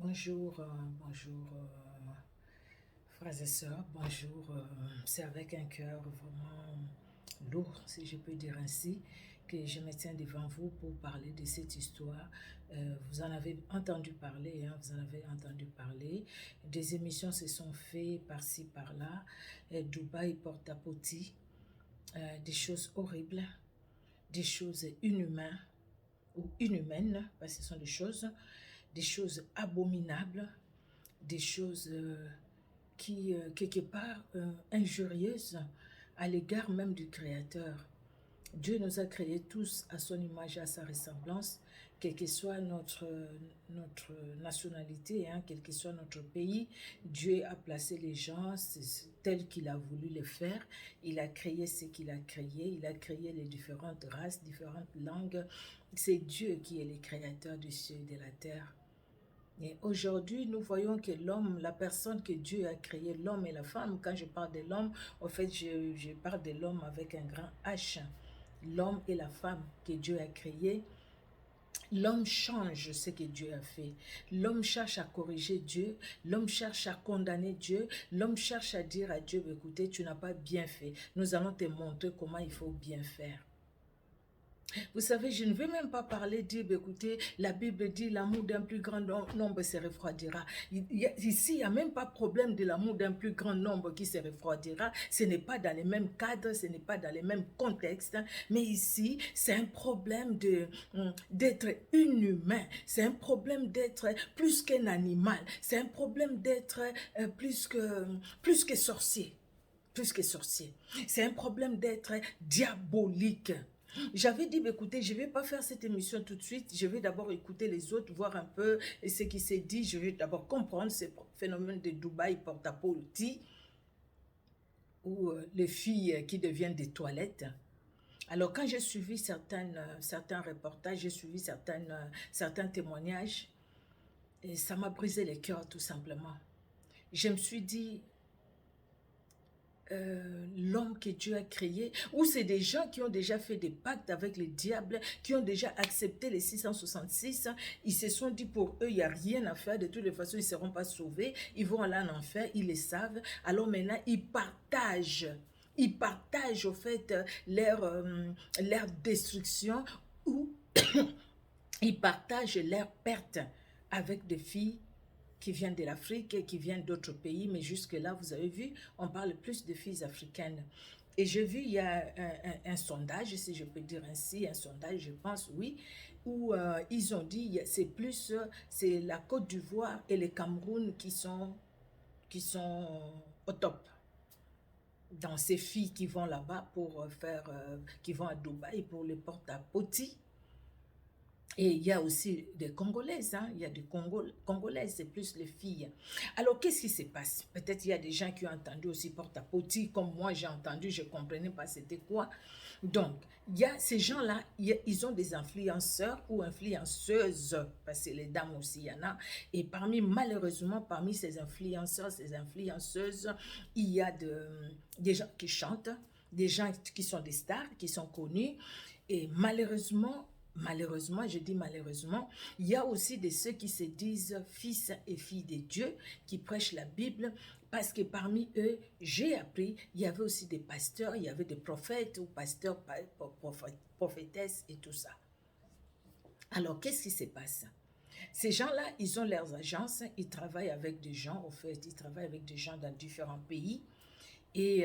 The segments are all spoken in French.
Bonjour, frères et sœurs, bonjour. C'est avec un cœur vraiment lourd, si je peux dire ainsi, que je me tiens devant vous pour parler de cette histoire. Vous en avez entendu parler, hein, vous en avez entendu parler. Des émissions se sont faites par-ci, par-là. Dubaï porte à Poti, des choses horribles, des choses inhumaines ou inhumaines, parce que ce sont des choses abominables, des choses qui, quelque part, injurieuses à l'égard même du Créateur. Dieu nous a créés tous à son image et à sa ressemblance, quelle que soit notre nationalité, hein, quel que soit notre pays. Dieu a placé les gens tels qu'il a voulu les faire. Il a créé ce qu'il a créé. Il a créé les différentes races, différentes langues. C'est Dieu qui est le créateur du ciel et de la terre. Et aujourd'hui, nous voyons que l'homme, la personne que Dieu a créée, l'homme et la femme, quand je parle de l'homme, en fait, je parle de l'homme avec un grand H. L'homme et la femme que Dieu a créés, l'homme change ce que Dieu a fait. L'homme cherche à corriger Dieu, l'homme cherche à condamner Dieu, l'homme cherche à dire à Dieu, écoutez, tu n'as pas bien fait. Nous allons te montrer comment il faut bien faire. Vous savez, je ne veux même pas parler, dire, écoutez, la Bible dit l'amour d'un plus grand nombre se refroidira. Ici, il n'y a même pas problème de l'amour d'un plus grand nombre qui se refroidira. Ce n'est pas dans les mêmes cadres, ce n'est pas dans les mêmes contextes. Mais ici, c'est un problème d'être inhumain. C'est un problème d'être plus qu'un animal. C'est un problème d'être plus que sorcier. Plus que sorcier. C'est un problème d'être diabolique. J'avais dit, écoutez, je ne vais pas faire cette émission tout de suite. Je vais d'abord écouter les autres, voir un peu ce qui s'est dit. Je vais d'abord comprendre ce phénomène de Dubaï porte-à-Poti, ou les filles qui deviennent des toilettes. Alors, quand j'ai suivi certains reportages, j'ai suivi certains témoignages, et ça m'a brisé le cœur tout simplement. Je me suis dit, l'homme que Dieu a créé, ou c'est des gens qui ont déjà fait des pactes avec le diable, qui ont déjà accepté les 666, ils se sont dit pour eux, il n'y a rien à faire, de toutes les façons, ils ne seront pas sauvés, ils vont aller en enfer, ils le savent, alors maintenant, ils partagent au fait leur destruction, ou ils partagent leur perte avec des filles qui viennent de l'Afrique et qui viennent d'autres pays, mais jusque-là, vous avez vu, on parle plus de filles africaines. Et j'ai vu, il y a un sondage, si je peux dire ainsi, un sondage, je pense, oui, où ils ont dit, c'est la Côte d'Ivoire et le Cameroun qui sont au top dans ces filles qui vont là-bas qui vont à Dubaï pour les porte-à-Poti. Et il y a aussi des Congolaises, hein? Il y a des Congolaises, c'est plus les filles. Alors, qu'est-ce qui se passe? Peut-être il y a des gens qui ont entendu aussi porte-à-Poti, comme moi j'ai entendu, je ne comprenais pas c'était quoi. Donc, il y a ces gens-là, ils ont des influenceurs ou influenceuses, parce que les dames aussi, il y en a. Et malheureusement, parmi ces influenceurs, ces influenceuses, il y a des gens qui chantent, des gens qui sont des stars, qui sont connus. Et malheureusement, je dis malheureusement, il y a aussi de ceux qui se disent fils et filles de Dieu, qui prêchent la Bible, parce que parmi eux, j'ai appris, il y avait aussi des pasteurs, il y avait des prophètes ou pasteurs, prophétesses et tout ça. Alors, qu'est-ce qui se passe? Ces gens-là, ils ont leurs agences, ils travaillent avec des gens, au fait, ils travaillent avec des gens dans différents pays, et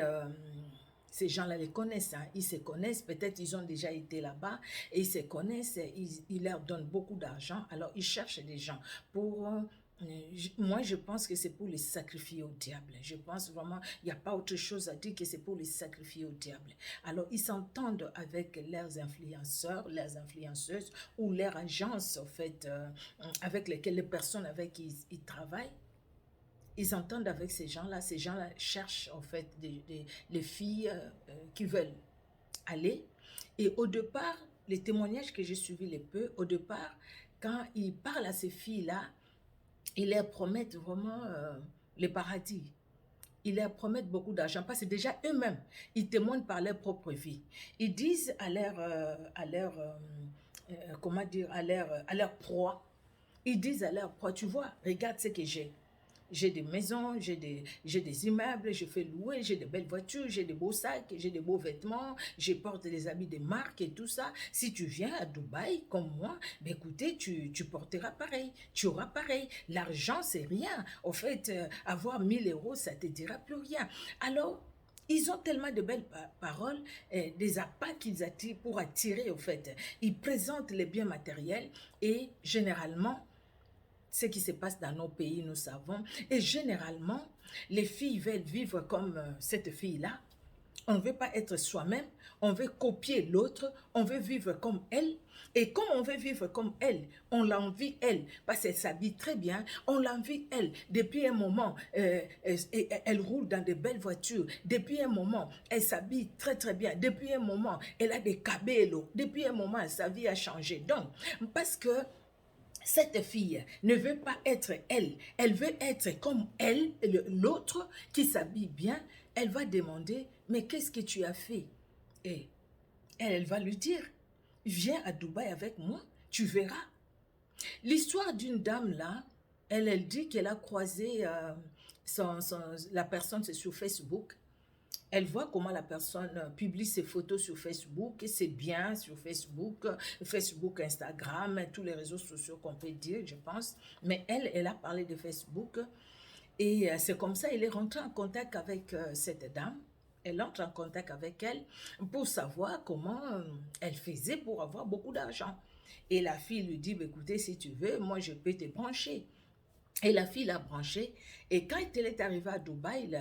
ces gens-là les connaissent, hein. Ils se connaissent, peut-être ils ont déjà été là-bas et ils se connaissent, ils leur donnent beaucoup d'argent, alors ils cherchent des gens pour... moi, je pense que c'est pour les sacrifier au diable. Je pense vraiment, il n'y a pas autre chose à dire que c'est pour les sacrifier au diable. Alors, ils s'entendent avec leurs influenceurs, leurs influenceuses ou leurs agences, en fait, avec lesquelles les personnes avec qui ils travaillent. Ils s'entendent avec ces gens-là cherchent en fait les filles qui veulent aller. Et au départ, les témoignages que j'ai suivis au départ, quand ils parlent à ces filles-là, ils leur promettent vraiment le paradis. Ils leur promettent beaucoup d'argent parce que déjà eux-mêmes, ils témoignent par leur propre vie. Ils disent comment dire, à leur proie, Ils disent à leur proie, tu vois, regarde ce que j'ai. J'ai des maisons, j'ai des immeubles, je fais louer, j'ai de belles voitures, j'ai de beaux sacs, j'ai de beaux vêtements, je porte des habits de marque et tout ça. Si tu viens à Dubaï comme moi, ben écoutez, tu porteras pareil, tu auras pareil. L'argent, c'est rien. Au fait, avoir 1 000 euros, ça ne te dira plus rien. Alors, ils ont tellement de belles paroles, des appâts qu'ils attirent pour attirer, au fait. Ils présentent les biens matériels et généralement, ce qui se passe dans nos pays, nous savons. Et généralement, les filles veulent vivre comme cette fille-là. On ne veut pas être soi-même, on veut copier l'autre, on veut vivre comme elle. Et comme on veut vivre comme elle, on l'envie elle, parce qu'elle s'habille très bien, on l'envie elle. Depuis un moment, elle roule dans de belles voitures. Depuis un moment, elle s'habille très très bien. Depuis un moment, elle a des cabellos. Depuis un moment, sa vie a changé. Donc, parce que cette fille ne veut pas être elle, elle veut être comme elle, l'autre qui s'habille bien, elle va demander, mais qu'est-ce que tu as fait? Et elle va lui dire, viens à Dubaï avec moi, tu verras. L'histoire d'une dame là, elle dit qu'elle a croisé la personne sur Facebook. Elle voit comment la personne publie ses photos sur Facebook, et c'est bien sur Facebook, Facebook, Instagram, tous les réseaux sociaux qu'on peut dire, je pense. Mais elle a parlé de Facebook et c'est comme ça, elle est rentrée en contact avec cette dame. Elle entre en contact avec elle pour savoir comment elle faisait pour avoir beaucoup d'argent. Et la fille lui dit, bah, écoutez, si tu veux, moi je peux te brancher. Et la fille l'a branché. Et quand elle est arrivée à Dubaï,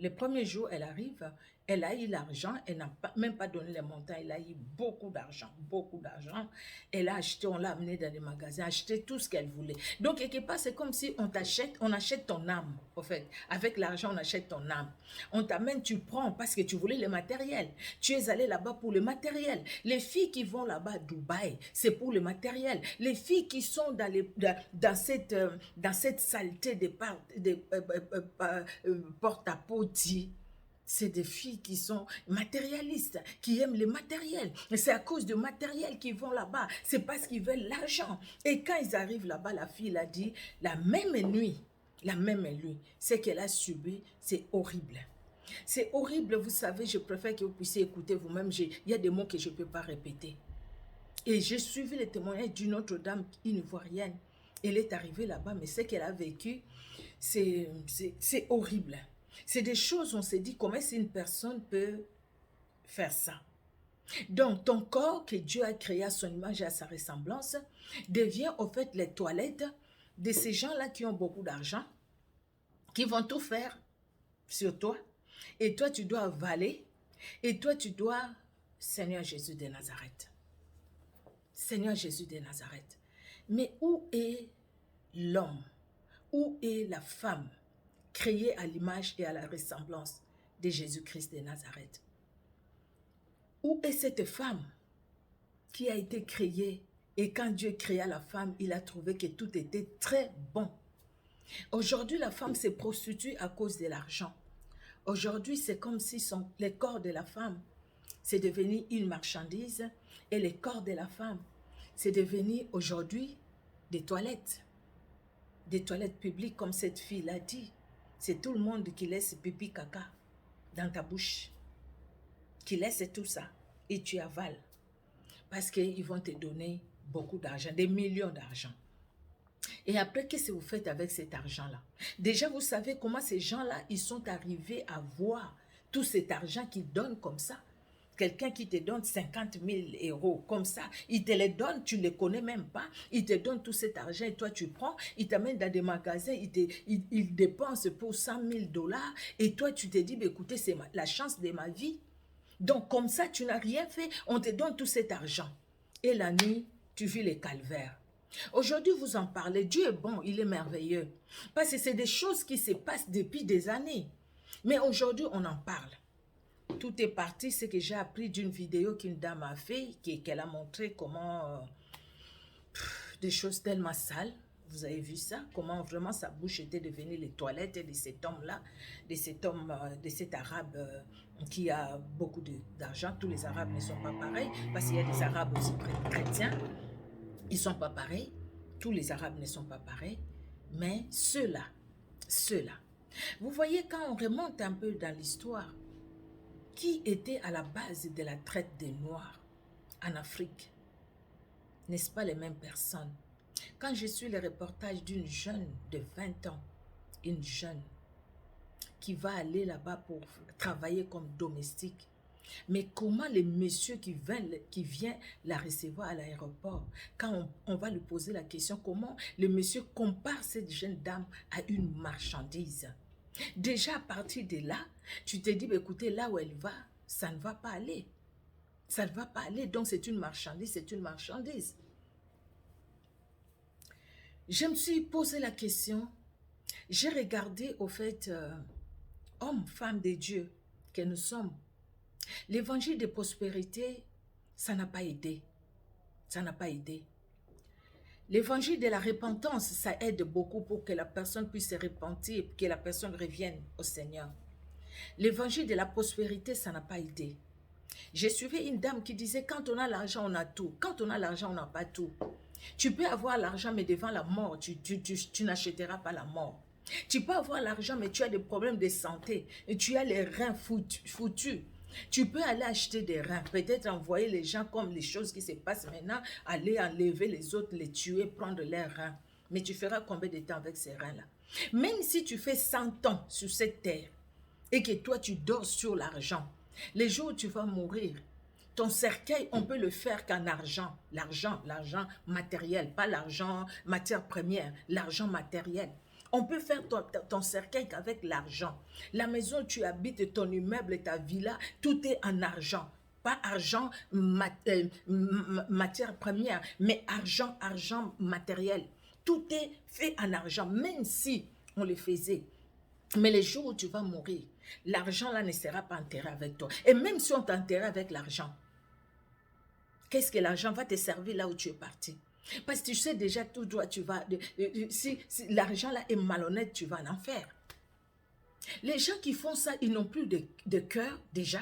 le premier jour, elle arrive, elle a eu l'argent, elle n'a même pas donné les montants, elle a eu beaucoup d'argent, beaucoup d'argent. Elle a acheté, on l'a amené dans les magasins, acheté tout ce qu'elle voulait. Donc, quelque part, c'est comme si on achète ton âme, en fait. Avec l'argent, on achète ton âme. On t'amène, tu prends parce que tu voulais le matériel. Tu es allé là-bas pour le matériel. Les filles qui vont là-bas à Dubaï, c'est pour le matériel. Les filles qui sont dans cette saleté de porte-à-porte, c'est des filles qui sont matérialistes, qui aiment le matériel. C'est à cause du matériel qu'ils vont là-bas. C'est parce qu'ils veulent l'argent. Et quand ils arrivent là-bas, la fille a dit, la même nuit, ce qu'elle a subi, c'est horrible. C'est horrible, vous savez, je préfère que vous puissiez écouter vous-même. Il y a des mots que je ne peux pas répéter. Et j'ai suivi le témoignage d'une autre dame ivoirienne. Elle est arrivée là-bas, mais ce qu'elle a vécu, c'est horrible. C'est des choses, on s'est dit, comment est-ce qu'une personne peut faire ça? Donc, ton corps que Dieu a créé à son image et à sa ressemblance devient au fait les toilettes de ces gens-là qui ont beaucoup d'argent, qui vont tout faire sur toi. Et toi, tu dois avaler. Et toi, tu dois, Seigneur Jésus de Nazareth. Seigneur Jésus de Nazareth. Mais où est l'homme? Où est la femme créée à l'image et à la ressemblance de Jésus-Christ de Nazareth? Où est cette femme qui a été créée et quand Dieu créa la femme, il a trouvé que tout était très bon. Aujourd'hui, la femme se prostitue à cause de l'argent. Aujourd'hui, c'est comme si le corps de la femme, c'est devenu une marchandise et le corps de la femme, c'est devenu aujourd'hui des toilettes publiques comme cette fille l'a dit. C'est tout le monde qui laisse pipi caca dans ta bouche, qui laisse tout ça et tu avales parce qu'ils vont te donner beaucoup d'argent, des millions d'argent. Et après, qu'est-ce que vous faites avec cet argent-là? Déjà, vous savez comment ces gens-là, ils sont arrivés à voir tout cet argent qu'ils donnent comme ça. Quelqu'un qui te donne 50 000 euros comme ça, il te les donne, tu ne les connais même pas, il te donne tout cet argent et toi tu prends, il t'amène dans des magasins, il dépense pour 100 000 dollars et toi tu te dis, bah, écoutez, c'est la chance de ma vie. Donc comme ça, tu n'as rien fait, on te donne tout cet argent. Et la nuit, tu vis les calvaires. Aujourd'hui, vous en parlez, Dieu est bon, il est merveilleux. Parce que c'est des choses qui se passent depuis des années. Mais aujourd'hui, on en parle. Tout est parti, c'est que j'ai appris d'une vidéo qu'une dame a fait, qu'elle a montré comment des choses tellement sales, vous avez vu ça, comment vraiment sa bouche était devenue les toilettes de cet homme-là, de cet arabe qui a beaucoup d'argent. Tous les arabes ne sont pas pareils, parce qu'il y a des arabes aussi chrétiens, ils ne sont pas pareils. tous les Arabes ne sont pas pareils, mais ceux-là, vous voyez, quand on remonte un peu dans l'histoire, qui était à la base de la traite des Noirs en Afrique? N'est-ce pas les mêmes personnes? Quand je suis le reportage d'une jeune de 20 ans, une jeune qui va aller là-bas pour travailler comme domestique, mais comment les messieurs qui viennent la recevoir à l'aéroport, quand on va lui poser la question, comment le monsieur compare cette jeune dame à une marchandise? Déjà à partir de là, tu te dis, écoutez, là où elle va, ça ne va pas aller. Ça ne va pas aller, donc c'est une marchandise, c'est une marchandise. Je me suis posé la question, j'ai regardé au fait, hommes, femmes de Dieu que nous sommes. L'évangile de prospérité, ça n'a pas aidé. Ça n'a pas aidé. L'évangile de la repentance, ça aide beaucoup pour que la personne puisse se repentir, que la personne revienne au Seigneur. L'évangile de la prospérité, ça n'a pas aidé. J'ai suivi une dame qui disait, quand on a l'argent, on a tout. Quand on a l'argent, on n'a pas tout. Tu peux avoir l'argent, mais devant la mort, tu n'achèteras pas la mort. Tu peux avoir l'argent, mais tu as des problèmes de santé et tu as les reins foutus. Tu peux aller acheter des reins, peut-être envoyer les gens comme les choses qui se passent maintenant, aller enlever les autres, les tuer, prendre leurs reins. Mais tu feras combien de temps avec ces reins-là? Même si tu fais 100 ans sur cette terre et que toi tu dors sur l'argent, les jours où tu vas mourir, ton cercueil, on peut le faire qu'en argent. L'argent matériel, pas l'argent matière première, l'argent matériel. On peut faire ton cercueil qu'avec l'argent. La maison où tu habites, ton immeuble, ta villa, tout est en argent. Pas argent matière première, mais argent matériel. Tout est fait en argent, même si on le faisait. Mais les jours où tu vas mourir, l'argent là ne sera pas enterré avec toi. Et même si on t'enterre avec l'argent, qu'est-ce que l'argent va te servir là où tu es parti? Parce que tu sais déjà tout droit, tu vas, si l'argent là est malhonnête, tu vas en enfer. Les gens qui font ça, ils n'ont plus de cœur déjà.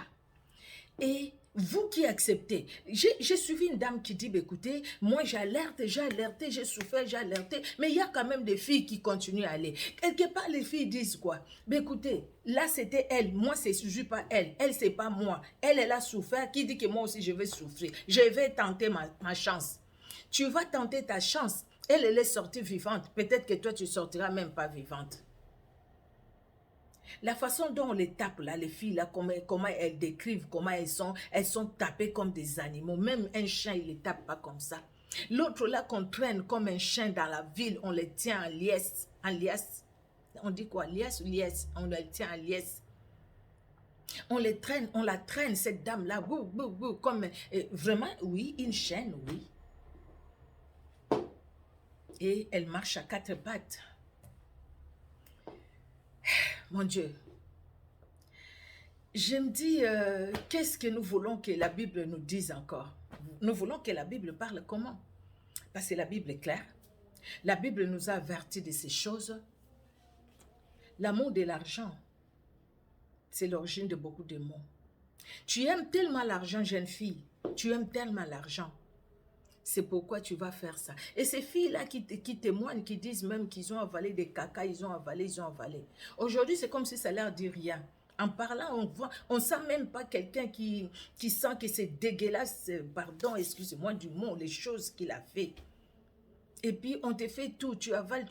Et vous qui acceptez, j'ai suivi une dame qui dit, écoutez, moi j'ai alerté, j'ai souffert, j'ai alerté, mais il y a quand même des filles qui continuent à aller. Quelque part, les filles disent quoi? Mais écoutez, là c'était elle, moi c'est pas elle c'est pas moi. Elle a souffert, qui dit que moi aussi je vais souffrir. Je vais tenter ma chance. Tu vas tenter ta chance, elle est sortie vivante, peut-être que toi tu sortiras même pas vivante. La façon dont on les tape, là, les filles, là, comment elles décrivent, comment elles sont tapées comme des animaux. Même un chien, il ne les tape pas comme ça. L'autre, là, qu'on traîne comme un chien dans la ville, on les tient en liesse. En liesse. On dit quoi? Liesse ou liesse? On les tient en liesse. On la traîne, cette dame-là, comme vraiment, oui, une chaîne, oui. Et elle marche à 4 pattes. Mon Dieu, je me dis, qu'est-ce que nous voulons que la Bible nous dise encore? Nous voulons que la Bible parle comment? Parce que la Bible est claire. La Bible nous a avertis de ces choses. L'amour de l'argent, c'est l'origine de beaucoup de maux. Tu aimes tellement l'argent, jeune fille. Tu aimes tellement l'argent. C'est pourquoi tu vas faire ça. Et ces filles-là qui témoignent, qui disent même qu'ils ont avalé des caca, ils ont avalé. Aujourd'hui, c'est comme si ça leur dit rien. En parlant, on sent même pas quelqu'un qui sent que c'est dégueulasse, pardon, excusez-moi du mot, les choses qu'il a fait. Et puis, on te fait tout, tu avales.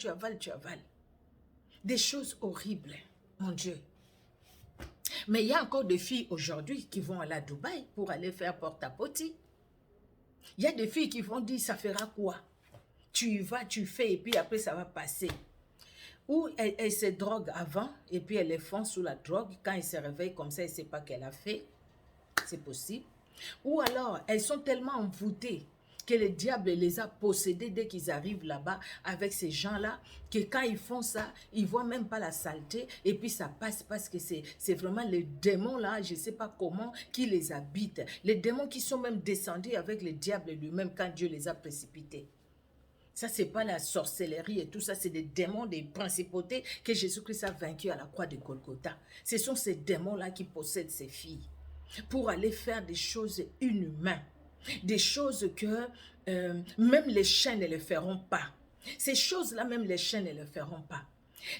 Des choses horribles, mon Dieu. Mais il y a encore des filles aujourd'hui qui vont aller à Dubaï pour aller faire porte-à-porte. Il y a des filles qui vont dire, ça fera quoi? Tu y vas, tu fais, et puis après, ça va passer. Ou elles se droguent avant, et puis elles les font sous la drogue. Quand elles se réveillent comme ça, elles ne savent pas qu'elle a fait. C'est possible. Ou alors, elles sont tellement envoûtées que le diable les a possédées dès qu'ils arrivent là-bas avec ces gens-là, que quand ils font ça, ils ne voient même pas la saleté, et puis ça passe parce que c'est vraiment les démons là, je ne sais pas comment, qui les habitent. Les démons qui sont même descendus avec le diable lui-même quand Dieu les a précipités. Ça, ce n'est pas la sorcellerie et tout ça, c'est des démons, des principautés que Jésus-Christ a vaincu à la croix de Golgotha. Ce sont ces démons-là qui possèdent ces filles pour aller faire des choses inhumaines. Des choses que même les chiens ne le feront pas. Ces choses-là, même les chiens ne le feront pas.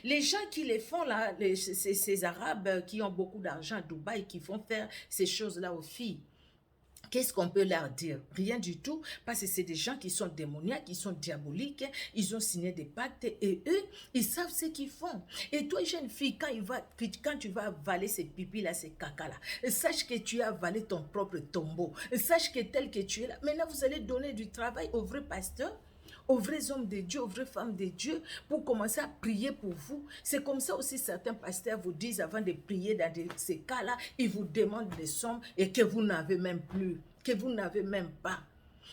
Les gens qui les font là, ces Arabes qui ont beaucoup d'argent à Dubaï, qui font faire ces choses-là aux filles, qu'est-ce qu'on peut leur dire? Rien du tout, parce que c'est des gens qui sont démoniaques, qui sont diaboliques, ils ont signé des pactes et eux, ils savent ce qu'ils font. Et toi, jeune fille, quand tu vas avaler ces pipis-là, ces caca-là, sache que tu as avalé ton propre tombeau. Sache que tel que tu es là, maintenant vous allez donner du travail aux vrais pasteurs, aux vrais hommes de Dieu, aux vraies femmes de Dieu, pour commencer à prier pour vous. C'est comme ça aussi certains pasteurs vous disent avant de prier dans ces cas-là, ils vous demandent des sommes et que vous n'avez même plus, que vous n'avez même pas.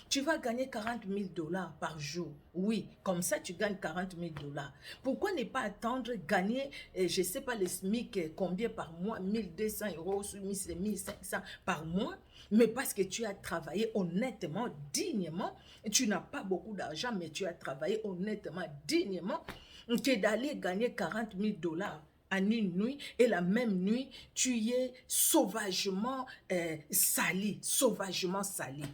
Tu vas gagner 40 000 dollars par jour. Oui, comme ça, tu gagnes 40 000 dollars. Pourquoi ne pas attendre gagner, je ne sais pas, le SMIC, combien par mois, 1200 euros, 1500 par mois, mais parce que tu as travaillé honnêtement, dignement, tu n'as pas beaucoup d'argent, mais tu as travaillé honnêtement, dignement, que d'aller gagner 40 000 dollars en une nuit, et la même nuit, tu y es sauvagement sali, sauvagement sali.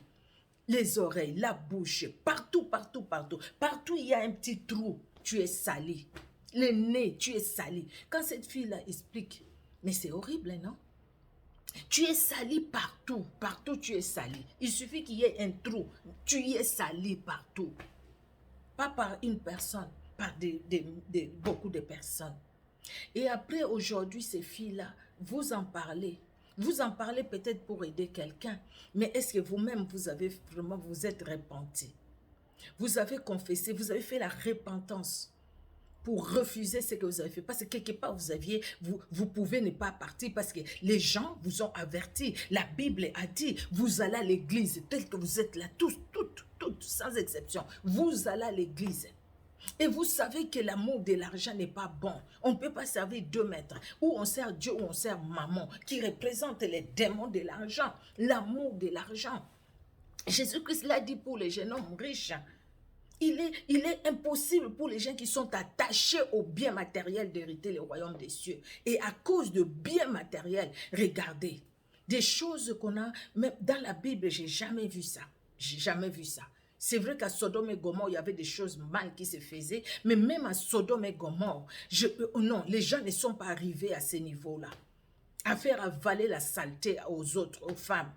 Les oreilles, la bouche, partout, partout, partout. Partout, il y a un petit trou, tu es sali. Le nez, tu es sali. Quand cette fille-là explique, mais c'est horrible, non? Tu es sali partout, partout tu es sali. Il suffit qu'il y ait un trou, tu y es sali partout. Pas par une personne, par beaucoup de personnes. Et après, aujourd'hui, ces filles-là, vous en parlez. Vous en parlez peut-être pour aider quelqu'un, mais est-ce que vous-même, vous avez vraiment, vous êtes repenti? Vous avez confessé, vous avez fait la repentance pour refuser ce que vous avez fait. Parce que quelque part, vous pouvez ne pas partir parce que les gens vous ont averti. La Bible a dit, vous allez à l'église, tel que vous êtes là, tous, toutes, sans exception. Vous allez à l'église. Et vous savez que l'amour de l'argent n'est pas bon. On ne peut pas servir deux maîtres. Ou on sert Dieu ou on sert maman, qui représente les démons de l'argent. L'amour de l'argent. Jésus-Christ l'a dit pour les jeunes hommes riches. Il est impossible pour les gens qui sont attachés aux biens matériels d'hériter le royaume des cieux. Et à cause de biens matériels, regardez, des choses qu'on a, même dans la Bible, j'ai jamais vu ça. J'ai jamais vu ça. C'est vrai qu'à Sodome et Gomorrhe, il y avait des choses mal qui se faisaient, mais même à Sodome et Gomorrhe, non, les gens ne sont pas arrivés à ce niveau-là, à faire avaler la saleté aux autres, aux femmes.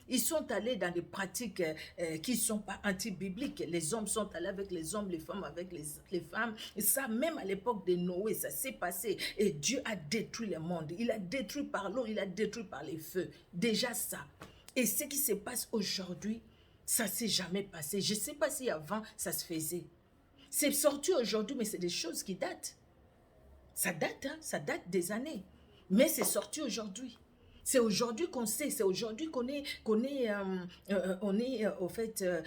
Ils sont allés dans des pratiques qui ne sont pas anti-bibliques. Les hommes sont allés avec les hommes, les femmes avec les femmes. Et ça, même à l'époque de Noé, ça s'est passé. Et Dieu a détruit le monde. Il a détruit par l'eau, il a détruit par les feux. Déjà ça. Et ce qui se passe aujourd'hui, ça ne s'est jamais passé. Je ne sais pas si avant, ça se faisait. C'est sorti aujourd'hui, mais c'est des choses qui datent. Ça date, hein? Ça date des années. Mais c'est sorti aujourd'hui. C'est aujourd'hui qu'on sait, c'est aujourd'hui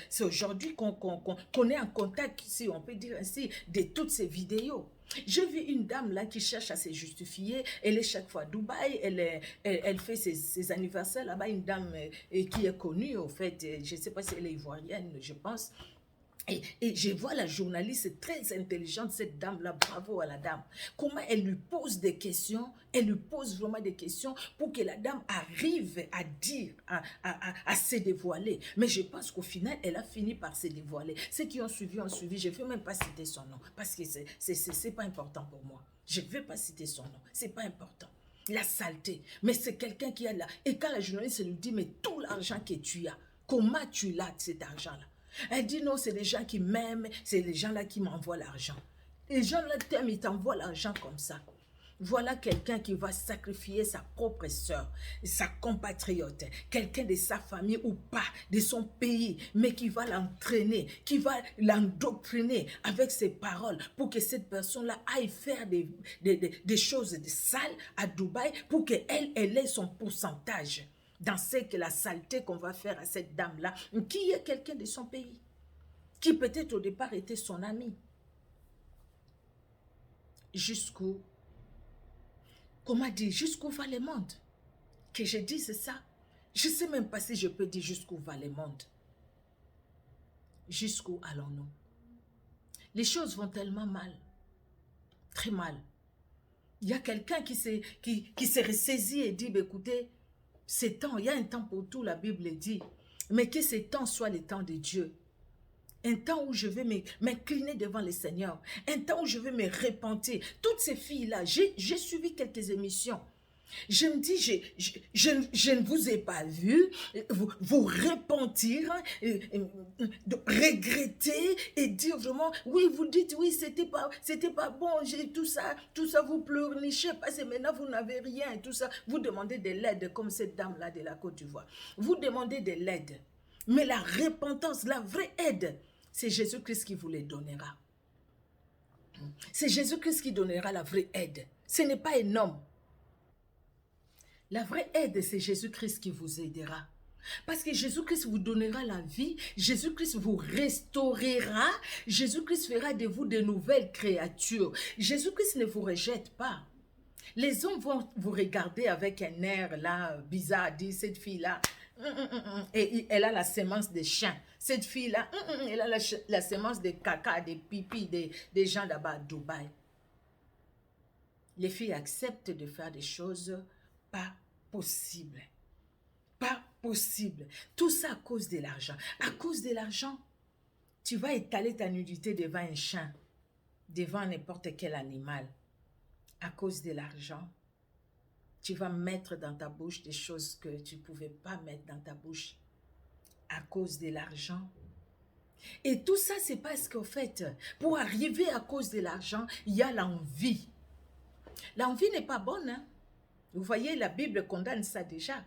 c'est aujourd'hui qu'on est en contact, si on peut dire ainsi, de toutes ces vidéos. J'ai vu une dame là qui cherche à se justifier, elle est chaque fois à Dubaï, elle fait ses anniversaires là-bas, une dame qui est connue, au fait, je ne sais pas si elle est ivoirienne, je pense. Et je vois la journaliste très intelligente, cette dame-là, bravo à la dame. Comment elle lui pose des questions, elle lui pose vraiment des questions pour que la dame arrive à dire, à se dévoiler. Mais je pense qu'au final, elle a fini par se dévoiler. Ceux qui ont suivi, je ne vais même pas citer son nom parce que c'est pas important pour moi. Je ne vais pas citer son nom, c'est pas important. La saleté, mais c'est quelqu'un qui a là. Et quand la journaliste lui dit, mais tout l'argent que tu as, comment tu l'as cet argent-là? Elle dit non, c'est les gens qui m'aiment, c'est les gens là qui m'envoient l'argent. Les gens là t'aiment, ils t'envoient l'argent comme ça. Voilà quelqu'un qui va sacrifier sa propre sœur, sa compatriote, quelqu'un de sa famille ou pas, de son pays, mais qui va l'entraîner, qui va l'endoctriner avec ses paroles pour que cette personne-là aille faire des choses sales à Dubaï pour qu'elle ait son pourcentage dans la saleté qu'on va faire à cette dame-là, qui est quelqu'un de son pays, qui peut-être au départ était son ami. Jusqu'où, comment dire, jusqu'où va le monde? Que je dise ça, je ne sais même pas si je peux dire jusqu'où va le monde. Jusqu'où allons-nous? Les choses vont tellement mal, très mal. Il y a quelqu'un qui s'est ressaisi et dit, bah, écoutez, c'est temps, il y a un temps pour tout, la Bible dit, mais que ces temps soient les temps de Dieu. Un temps où je vais m'incliner devant le Seigneur. Un temps où je vais me repentir. Toutes ces filles-là, j'ai suivi quelques émissions. Je me dis, je ne vous ai pas vu vous repentir, regretter et dire vraiment, oui, vous dites, oui, c'était pas bon, tout ça, vous pleurnichez parce que maintenant vous n'avez rien, tout ça. Vous demandez de l'aide comme cette dame-là de la Côte d'Ivoire. Vous demandez de l'aide. Mais la repentance, la vraie aide, c'est Jésus-Christ qui vous les donnera. C'est Jésus-Christ qui donnera la vraie aide. Ce n'est pas un homme. La vraie aide, c'est Jésus-Christ qui vous aidera. Parce que Jésus-Christ vous donnera la vie, Jésus-Christ vous restaurera, Jésus-Christ fera de vous de nouvelles créatures. Jésus-Christ ne vous rejette pas. Les hommes vont vous regarder avec un air là bizarre, dire cette fille-là, et elle a la sémence des chiens. Cette fille-là, elle a la sémence des caca, des pipis, des gens là-bas à Dubaï. Les filles acceptent de faire des choses pas possibles. Pas possible. Tout ça à cause de l'argent. À cause de l'argent, tu vas étaler ta nudité devant un chien, devant n'importe quel animal. À cause de l'argent, tu vas mettre dans ta bouche des choses que tu ne pouvais pas mettre dans ta bouche. À cause de l'argent. Et tout ça, c'est parce qu'en fait, pour arriver à cause de l'argent, il y a l'envie. L'envie n'est pas bonne, hein? Vous voyez, la Bible condamne ça déjà.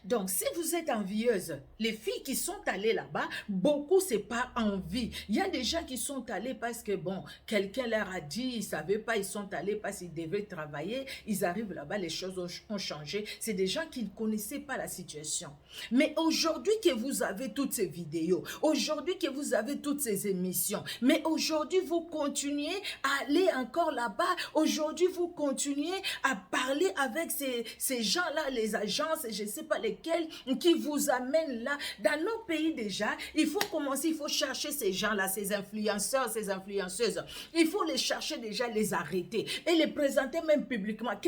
Donc, si vous êtes envieuse, les filles qui sont allées là-bas, beaucoup, c'est pas envie. Il y a des gens qui sont allés parce que, bon, quelqu'un leur a dit, ils ne savaient pas, ils sont allés parce qu'ils devaient travailler. Ils arrivent là-bas, les choses ont changé. C'est des gens qui ne connaissaient pas la situation. Mais aujourd'hui que vous avez toutes ces vidéos, aujourd'hui que vous avez toutes ces émissions, mais aujourd'hui, vous continuez à aller encore là-bas. Aujourd'hui, vous continuez à parler avec ces gens-là, les agences, je ne sais pas lesquels, qui vous amènent là. Dans nos pays déjà, il faut commencer, il faut chercher ces gens-là, ces influenceurs, ces influenceuses. Il faut les chercher déjà, les arrêter et les présenter même publiquement. Que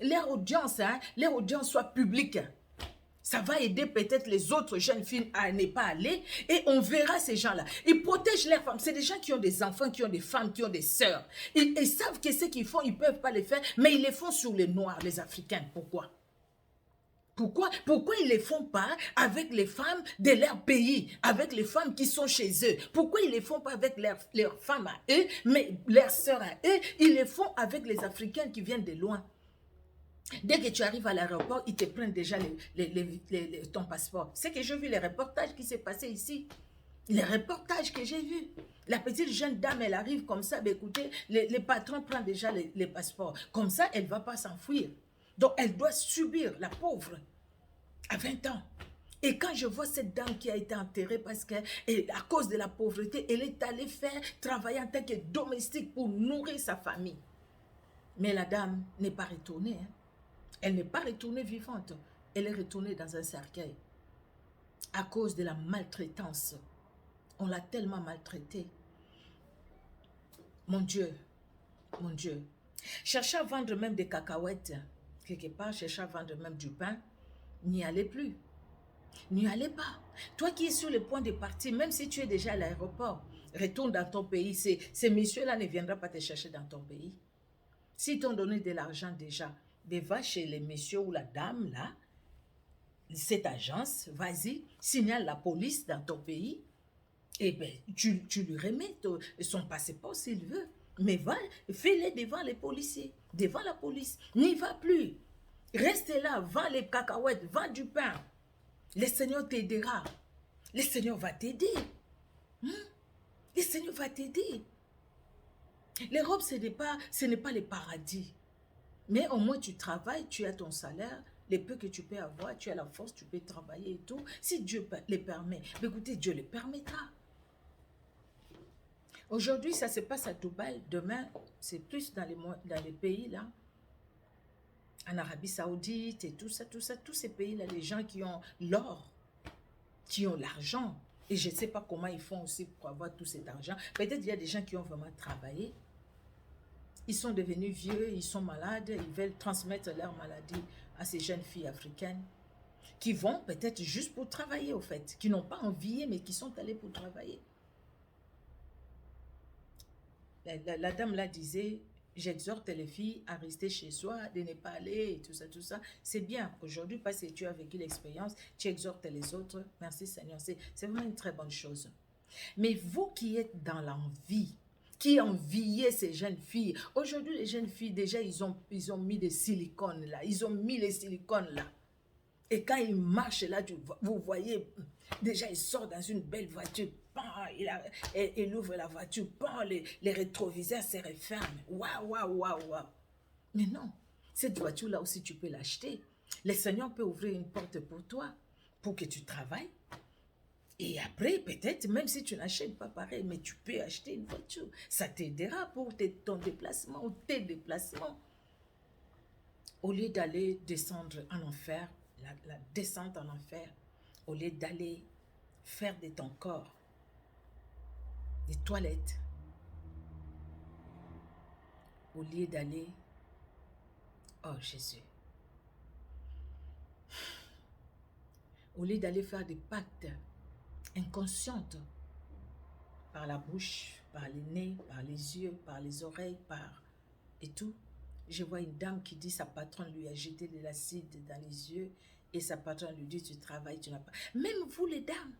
leur audience, leur audience soit publique. Ça va aider peut-être les autres jeunes filles à ne pas aller et on verra ces gens-là. Ils protègent leurs femmes. C'est des gens qui ont des enfants, qui ont des femmes, qui ont des sœurs. Ils savent que ce qu'ils font, ils ne peuvent pas le faire, mais ils le font sur les Noirs, les Africains. Pourquoi? Pourquoi ils ne les font pas avec les femmes de leur pays, avec les femmes qui sont chez eux? Pourquoi ils ne les font pas avec leurs femmes à eux, mais leurs sœurs à eux? Ils les font avec les Africains qui viennent de loin. Dès que tu arrives à l'aéroport, ils te prennent déjà ton passeport. C'est que j'ai vu les reportages qui s'est passé ici. Les reportages que j'ai vus. La petite jeune dame, elle arrive comme ça, ben écoutez, les patrons prennent déjà les passeports. Comme ça, elle ne va pas s'enfuir. Donc, elle doit subir, la pauvre, à 20 ans. Et quand je vois cette dame qui a été enterrée parce qu'à cause de la pauvreté, elle est allée travailler en tant que domestique pour nourrir sa famille. Mais la dame n'est pas retournée. Hein. Elle n'est pas retournée vivante. Elle est retournée dans un cercueil. À cause de la maltraitance. On l'a tellement maltraitée. Mon Dieu. Mon Dieu. Chercher à vendre même des cacahuètes. Quelque part, chercher à vendre même du pain. N'y allez plus. N'y allez pas. Toi qui es sur le point de partir, même si tu es déjà à l'aéroport, retourne dans ton pays. Ces messieurs-là ne viendront pas te chercher dans ton pays. S'ils t'ont donné de l'argent déjà, va chez les messieurs ou la dame là, cette agence, vas-y, signale la police dans ton pays, et bien tu lui remets son passeport s'il veut, mais va, fais-le devant les policiers, devant la police, n'y va plus, reste là, vends les cacahuètes, vends du pain, le Seigneur t'aidera, le Seigneur va t'aider, le Seigneur va t'aider. L'Europe, ce n'est pas le paradis. Mais au moins, tu travailles, tu as ton salaire, les peu que tu peux avoir, tu as la force, tu peux travailler et tout. Si Dieu le permet, écoutez, Dieu le permettra. Aujourd'hui, ça se passe à Dubaï. Demain, c'est plus dans les pays là, en Arabie Saoudite et tout ça, tous ces pays-là, les gens qui ont l'or, qui ont l'argent. Et je ne sais pas comment ils font aussi pour avoir tout cet argent. Peut-être qu'il y a des gens qui ont vraiment travaillé. Ils sont devenus vieux, ils sont malades, ils veulent transmettre leur maladie à ces jeunes filles africaines. qui vont peut-être juste pour travailler au fait, qui n'ont pas envié mais qui sont allés pour travailler. La dame là disait, j'exhorte les filles à rester chez soi, de ne pas aller et tout ça, tout ça. C'est bien. Aujourd'hui, parce que tu as vécu l'expérience, tu exhortes les autres. Merci Seigneur. C'est vraiment une très bonne chose. Mais vous qui êtes dans l'envie, qui enviez ces jeunes filles, aujourd'hui les jeunes filles, déjà ils ont mis des silicones là, ils ont mis les silicones là. Et quand ils marchent là, vous voyez, déjà ils sortent dans une belle voiture, il ouvre la voiture, les rétroviseurs se referment. Waouh, waouh, waouh, waouh. Mais non, cette voiture-là aussi, tu peux l'acheter. Le Seigneur peut ouvrir une porte pour toi, pour que tu travailles. Et après, peut-être, même si tu n'achètes pas pareil, mais tu peux acheter une voiture. Ça t'aidera pour ton déplacement ou tes déplacements. Au lieu d'aller descendre en enfer, la descente en enfer, au lieu d'aller faire de ton corps des toilettes, au lieu d'aller, oh Jésus, au lieu d'aller faire des pactes inconscientes par la bouche, par les nez, par les yeux, par les oreilles, et tout. Je vois une dame qui dit sa patronne lui a jeté de l'acide dans les yeux et sa patronne lui dit tu travailles, tu n'as pas. Même vous les dames,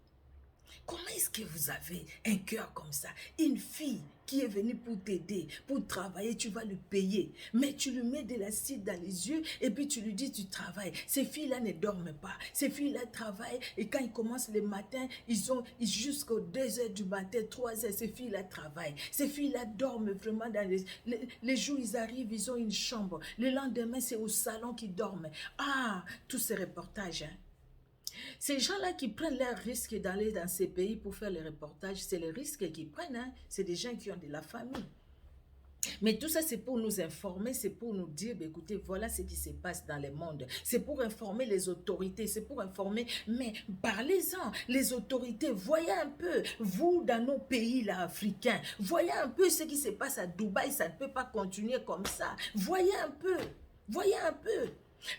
comment est-ce que vous avez un cœur comme ça? Une fille qui est venue pour t'aider, pour travailler, tu vas lui payer. Mais tu lui mets de l'acide dans les yeux et puis tu lui dis tu travailles. Ces filles-là ne dorment pas. Ces filles-là travaillent et quand ils commencent le matin, ils ont jusqu'aux 2h du matin, 3h, ces filles-là travaillent. Ces filles-là dorment vraiment dans les jours ils arrivent, ils ont une chambre. Le lendemain, c'est au salon qu'ils dorment. Ah, tous ces reportages, hein. Ces gens-là qui prennent leur risque d'aller dans ces pays pour faire les reportages, c'est le risque qu'ils prennent. Hein? C'est des gens qui ont de la famille. Mais tout ça, c'est pour nous informer, c'est pour nous dire, bah, écoutez, voilà ce qui se passe dans le monde. C'est pour informer les autorités, c'est pour informer, mais parlez-en, les autorités, voyez un peu, vous, dans nos pays là, africains, voyez un peu ce qui se passe à Dubaï, ça ne peut pas continuer comme ça. Voyez un peu, voyez un peu.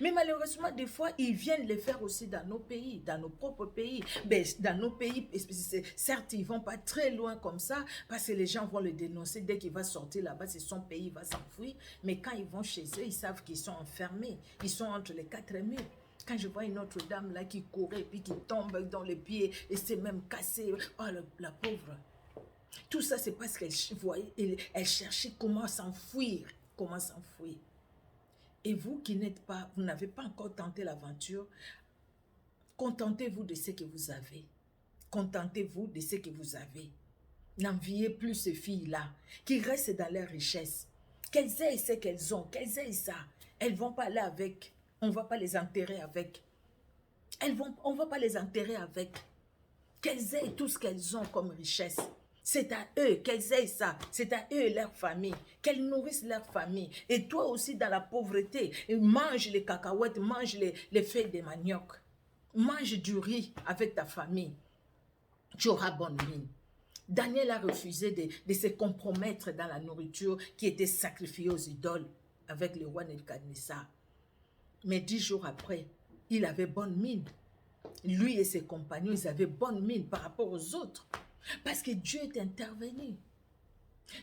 Mais malheureusement, des fois, ils viennent le faire aussi dans nos pays, dans nos propres pays. Mais dans nos pays, certes, ils ne vont pas très loin comme ça, parce que les gens vont le dénoncer. Dès qu'il va sortir là-bas, c'est son pays, il va s'enfuir. Mais quand ils vont chez eux, ils savent qu'ils sont enfermés. Ils sont entre les quatre murs. Quand je vois une autre dame là qui courait, puis qui tombe dans les pieds, et s'est même cassée. Oh, la pauvre. Tout ça, c'est parce qu'elle voyait, elle cherchait comment s'enfuir. Comment s'enfuir. Et vous qui n'êtes pas, vous n'avez pas encore tenté l'aventure, contentez-vous de ce que vous avez. Contentez-vous de ce que vous avez. N'enviez plus ces filles-là, qui restent dans leur richesse. Qu'elles aient ce qu'elles ont, qu'elles aient ça. Elles ne vont pas là avec. On ne va pas les enterrer avec. On ne va pas les enterrer avec. Qu'elles aient tout ce qu'elles ont comme richesse. C'est à eux qu'elles aient ça. C'est à eux et leur famille. Qu'elles nourrissent leur famille. Et toi aussi dans la pauvreté, mange les cacahuètes, mange les feuilles de manioc. Mange du riz avec ta famille. Tu auras bonne mine. Daniel a refusé de se compromettre dans la nourriture qui était sacrifiée aux idoles avec le roi Nebuchadnezzar. Mais 10 jours après, il avait bonne mine. Lui et ses compagnons, ils avaient bonne mine par rapport aux autres. Parce que Dieu est intervenu.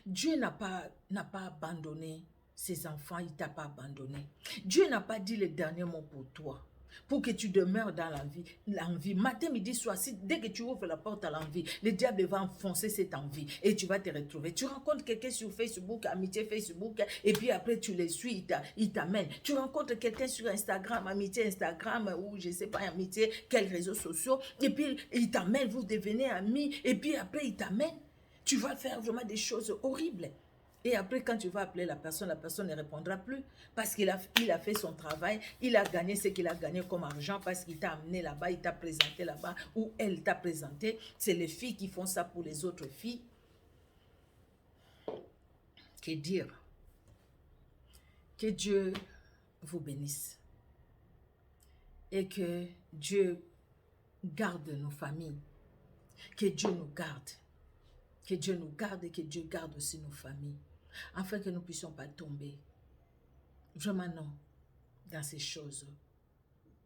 Dieu n'a pas abandonné ses enfants, il ne t'a pas abandonné. Dieu n'a pas dit le dernier mot pour toi, pour que tu demeures dans l'envie. Matin, midi, soir, dès que tu ouvres la porte à l'envie, le diable va enfoncer cette envie et tu vas te retrouver. Tu rencontres quelqu'un sur Facebook, amitié Facebook, et puis après tu les suis, il t'amène. Tu rencontres quelqu'un sur Instagram, amitié Instagram, ou je ne sais pas, amitié, quels réseaux sociaux, et puis il t'amène, vous devenez amis, et puis après il t'amène. Tu vas faire vraiment des choses horribles. Et après, quand tu vas appeler la personne ne répondra plus parce qu'il a fait son travail, il a gagné ce qu'il a gagné comme argent parce qu'il t'a amené là-bas, il t'a présenté là-bas ou elle t'a présenté. C'est les filles qui font ça pour les autres filles. Que dire? Que Dieu vous bénisse et que Dieu garde nos familles, que Dieu nous garde. Que Dieu nous garde et que Dieu garde aussi nos familles, afin que nous ne puissions pas tomber, vraiment non, dans ces choses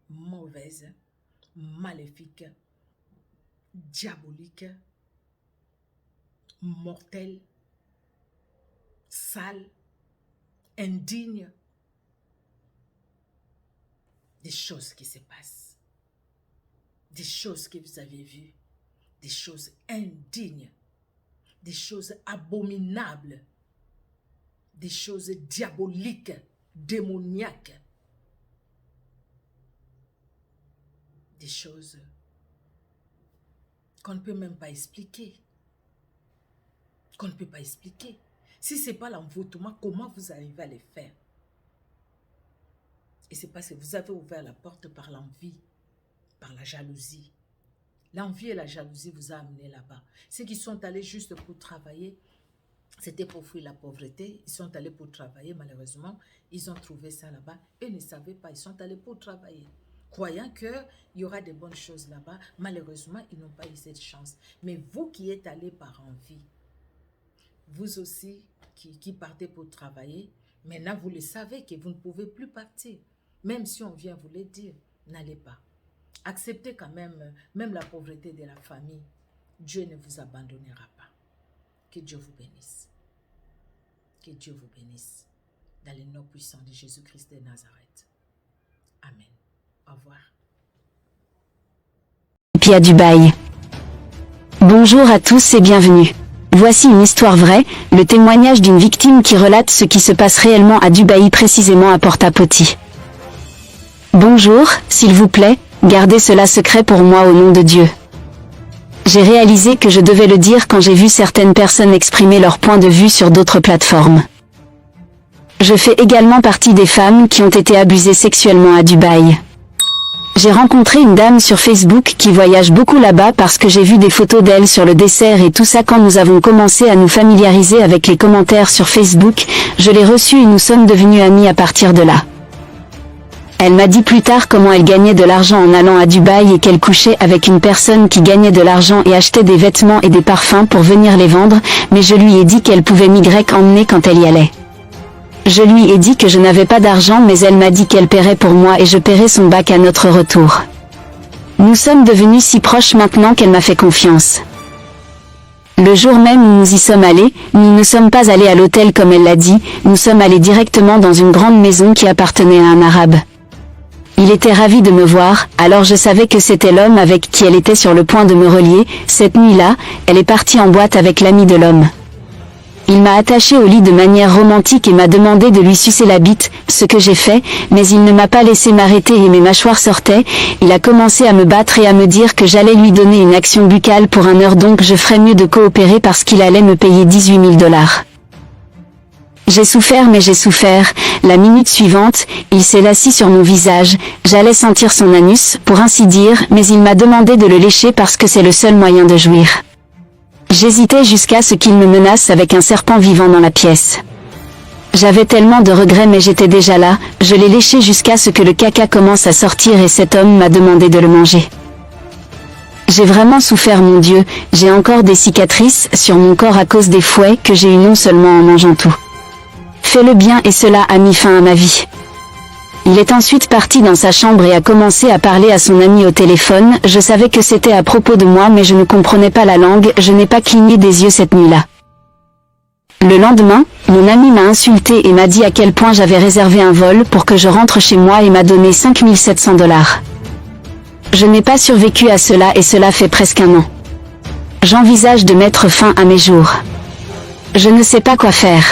mauvaises, maléfique, diabolique, mortel, sale, indigne, des choses qui se passent, des choses que vous avez vues, des choses indignes, des choses abominables, des choses diaboliques, démoniaques, des choses qu'on ne peut même pas expliquer, qu'on ne peut pas expliquer. Si ce n'est pas l'envoûtement, comment vous arrivez à les faire? Et c'est parce que vous avez ouvert la porte par l'envie, par la jalousie. L'envie et la jalousie vous a amené là-bas. Ceux qui sont allés juste pour travailler, c'était pour fuir la pauvreté. Ils sont allés pour travailler, malheureusement. Ils ont trouvé ça là-bas. Eux ne savaient pas, ils sont allés pour travailler. Croyant qu'il y aura de bonnes choses là-bas, malheureusement, ils n'ont pas eu cette chance. Mais vous qui êtes allés par envie, vous aussi qui partez pour travailler, maintenant vous le savez que vous ne pouvez plus partir. Même si on vient vous le dire, n'allez pas. Acceptez quand même la pauvreté de la famille. Dieu ne vous abandonnera pas. Que Dieu vous bénisse. Que Dieu vous bénisse. Dans le nom puissant de Jésus-Christ de Nazareth. Amen. Au revoir. Puis à Dubaï. Bonjour à tous et bienvenue. Voici une histoire vraie, le témoignage d'une victime qui relate ce qui se passe réellement à Dubaï, précisément à Port-à-Poti. Bonjour, s'il vous plaît, gardez cela secret pour moi au nom de Dieu. J'ai réalisé que je devais le dire quand j'ai vu certaines personnes exprimer leur point de vue sur d'autres plateformes. Je fais également partie des femmes qui ont été abusées sexuellement à Dubaï. J'ai rencontré une dame sur Facebook qui voyage beaucoup là-bas parce que j'ai vu des photos d'elle sur le dessert et tout ça. Quand nous avons commencé à nous familiariser avec les commentaires sur Facebook, je l'ai reçue et nous sommes devenus amis à partir de là. Elle m'a dit plus tard comment elle gagnait de l'argent en allant à Dubaï et qu'elle couchait avec une personne qui gagnait de l'argent et achetait des vêtements et des parfums pour venir les vendre, mais je lui ai dit qu'elle pouvait emmener quand elle y allait. Je lui ai dit que je n'avais pas d'argent, mais elle m'a dit qu'elle paierait pour moi et je paierais son bac à notre retour. Nous sommes devenus si proches maintenant qu'elle m'a fait confiance. Le jour même où nous y sommes allés, nous ne sommes pas allés à l'hôtel comme elle l'a dit, nous sommes allés directement dans une grande maison qui appartenait à un arabe. Il était ravi de me voir, alors je savais que c'était l'homme avec qui elle était sur le point de me relier. Cette nuit-là, elle est partie en boîte avec l'ami de l'homme. Il m'a attachée au lit de manière romantique et m'a demandé de lui sucer la bite, ce que j'ai fait, mais il ne m'a pas laissé m'arrêter et mes mâchoires sortaient. Il a commencé à me battre et à me dire que j'allais lui donner une action buccale pour 1 heure, donc je ferais mieux de coopérer parce qu'il allait me payer 18 000 $. J'ai souffert, mais j'ai souffert. La minute suivante, il s'est assis sur mon visage, j'allais sentir son anus, pour ainsi dire, mais il m'a demandé de le lécher parce que c'est le seul moyen de jouir. J'hésitais jusqu'à ce qu'il me menace avec un serpent vivant dans la pièce. J'avais tellement de regrets, mais j'étais déjà là, je l'ai léché jusqu'à ce que le caca commence à sortir et cet homme m'a demandé de le manger. J'ai vraiment souffert, mon Dieu, j'ai encore des cicatrices sur mon corps à cause des fouets que j'ai eu non seulement en mangeant tout. Fais le bien et cela a mis fin à ma vie. Il est ensuite parti dans sa chambre et a commencé à parler à son ami au téléphone. Je savais que c'était à propos de moi, mais je ne comprenais pas la langue, je n'ai pas cligné des yeux cette nuit-là. Le lendemain, mon ami m'a insulté et m'a dit à quel point j'avais réservé un vol pour que je rentre chez moi et m'a donné 5 700 $. Je n'ai pas survécu à cela et cela fait presque 1 an. J'envisage de mettre fin à mes jours. Je ne sais pas quoi faire.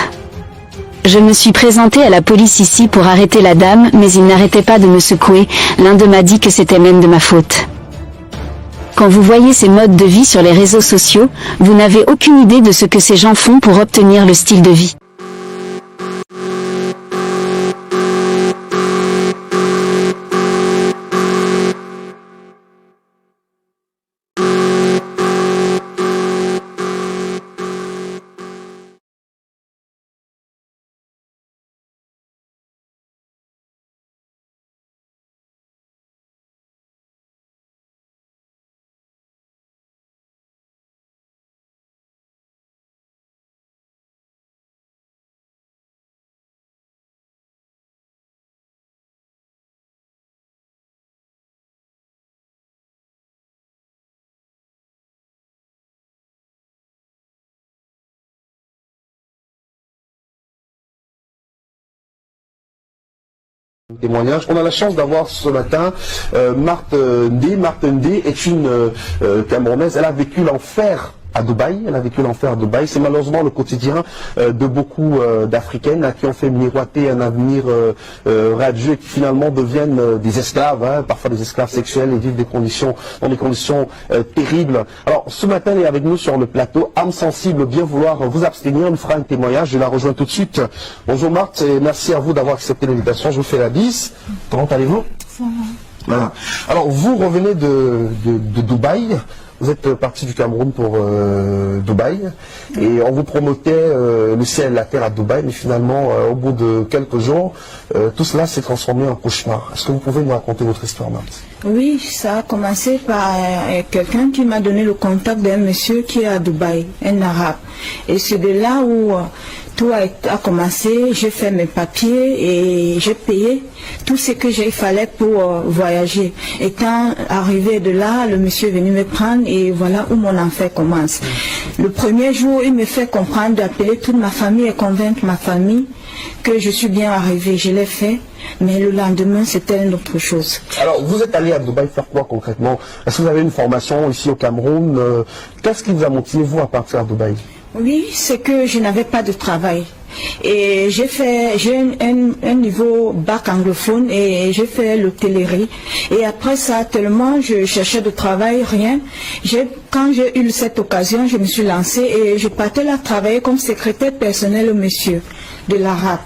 Je me suis présentée à la police ici pour arrêter la dame, mais il n'arrêtait pas de me secouer. L'un d'eux m'a dit que c'était même de ma faute. Quand vous voyez ces modes de vie sur les réseaux sociaux, vous n'avez aucune idée de ce que ces gens font pour obtenir le style de vie. Témoignage. On a la chance d'avoir ce matin Marthe Ndé. Marthe Ndé est une Camerounaise. Elle a vécu l'enfer à Dubaï. C'est malheureusement le quotidien de beaucoup d'Africaines qui ont fait miroiter un avenir radieux et qui finalement deviennent des esclaves, parfois des esclaves sexuels, et vivent dans des conditions terribles. Alors ce matin, elle est avec nous sur le plateau. Âme sensible, bien vouloir vous abstenir. Elle nous fera un témoignage. Je la rejoins tout de suite. Bonjour Marthe, et merci à vous d'avoir accepté l'invitation. Je vous fais la bise. Comment allez-vous? Ça va. Voilà. Alors vous revenez de Dubaï. Vous êtes parti du Cameroun pour Dubaï et on vous promettait le ciel et la terre à Dubaï, mais finalement, au bout de quelques jours, tout cela s'est transformé en cauchemar. Est-ce que vous pouvez nous raconter votre histoire, Marthe? Oui, ça a commencé par quelqu'un qui m'a donné le contact d'un monsieur qui est à Dubaï, un arabe. Et c'est de là où tout a commencé. J'ai fait mes papiers et j'ai payé tout ce que il fallait pour voyager. Étant arrivé de là, le monsieur est venu me prendre et voilà où mon enfer commence. Le premier jour, il me fait comprendre d'appeler toute ma famille et convaincre ma famille que je suis bien arrivée. Je l'ai fait, mais le lendemain, c'était une autre chose. Alors, vous êtes allé à Dubaï faire quoi concrètement? Est-ce que vous avez une formation ici au Cameroun? Qu'est-ce qui vous a motivé, vous, à partir à Dubaï? Oui, c'est que je n'avais pas de travail. Et j'ai un niveau bac anglophone et j'ai fait l'hôtellerie. Et après ça, tellement je cherchais de travail, rien. Quand j'ai eu cette occasion, je me suis lancée et je partais là travailler comme secrétaire personnel au monsieur de l'arabe.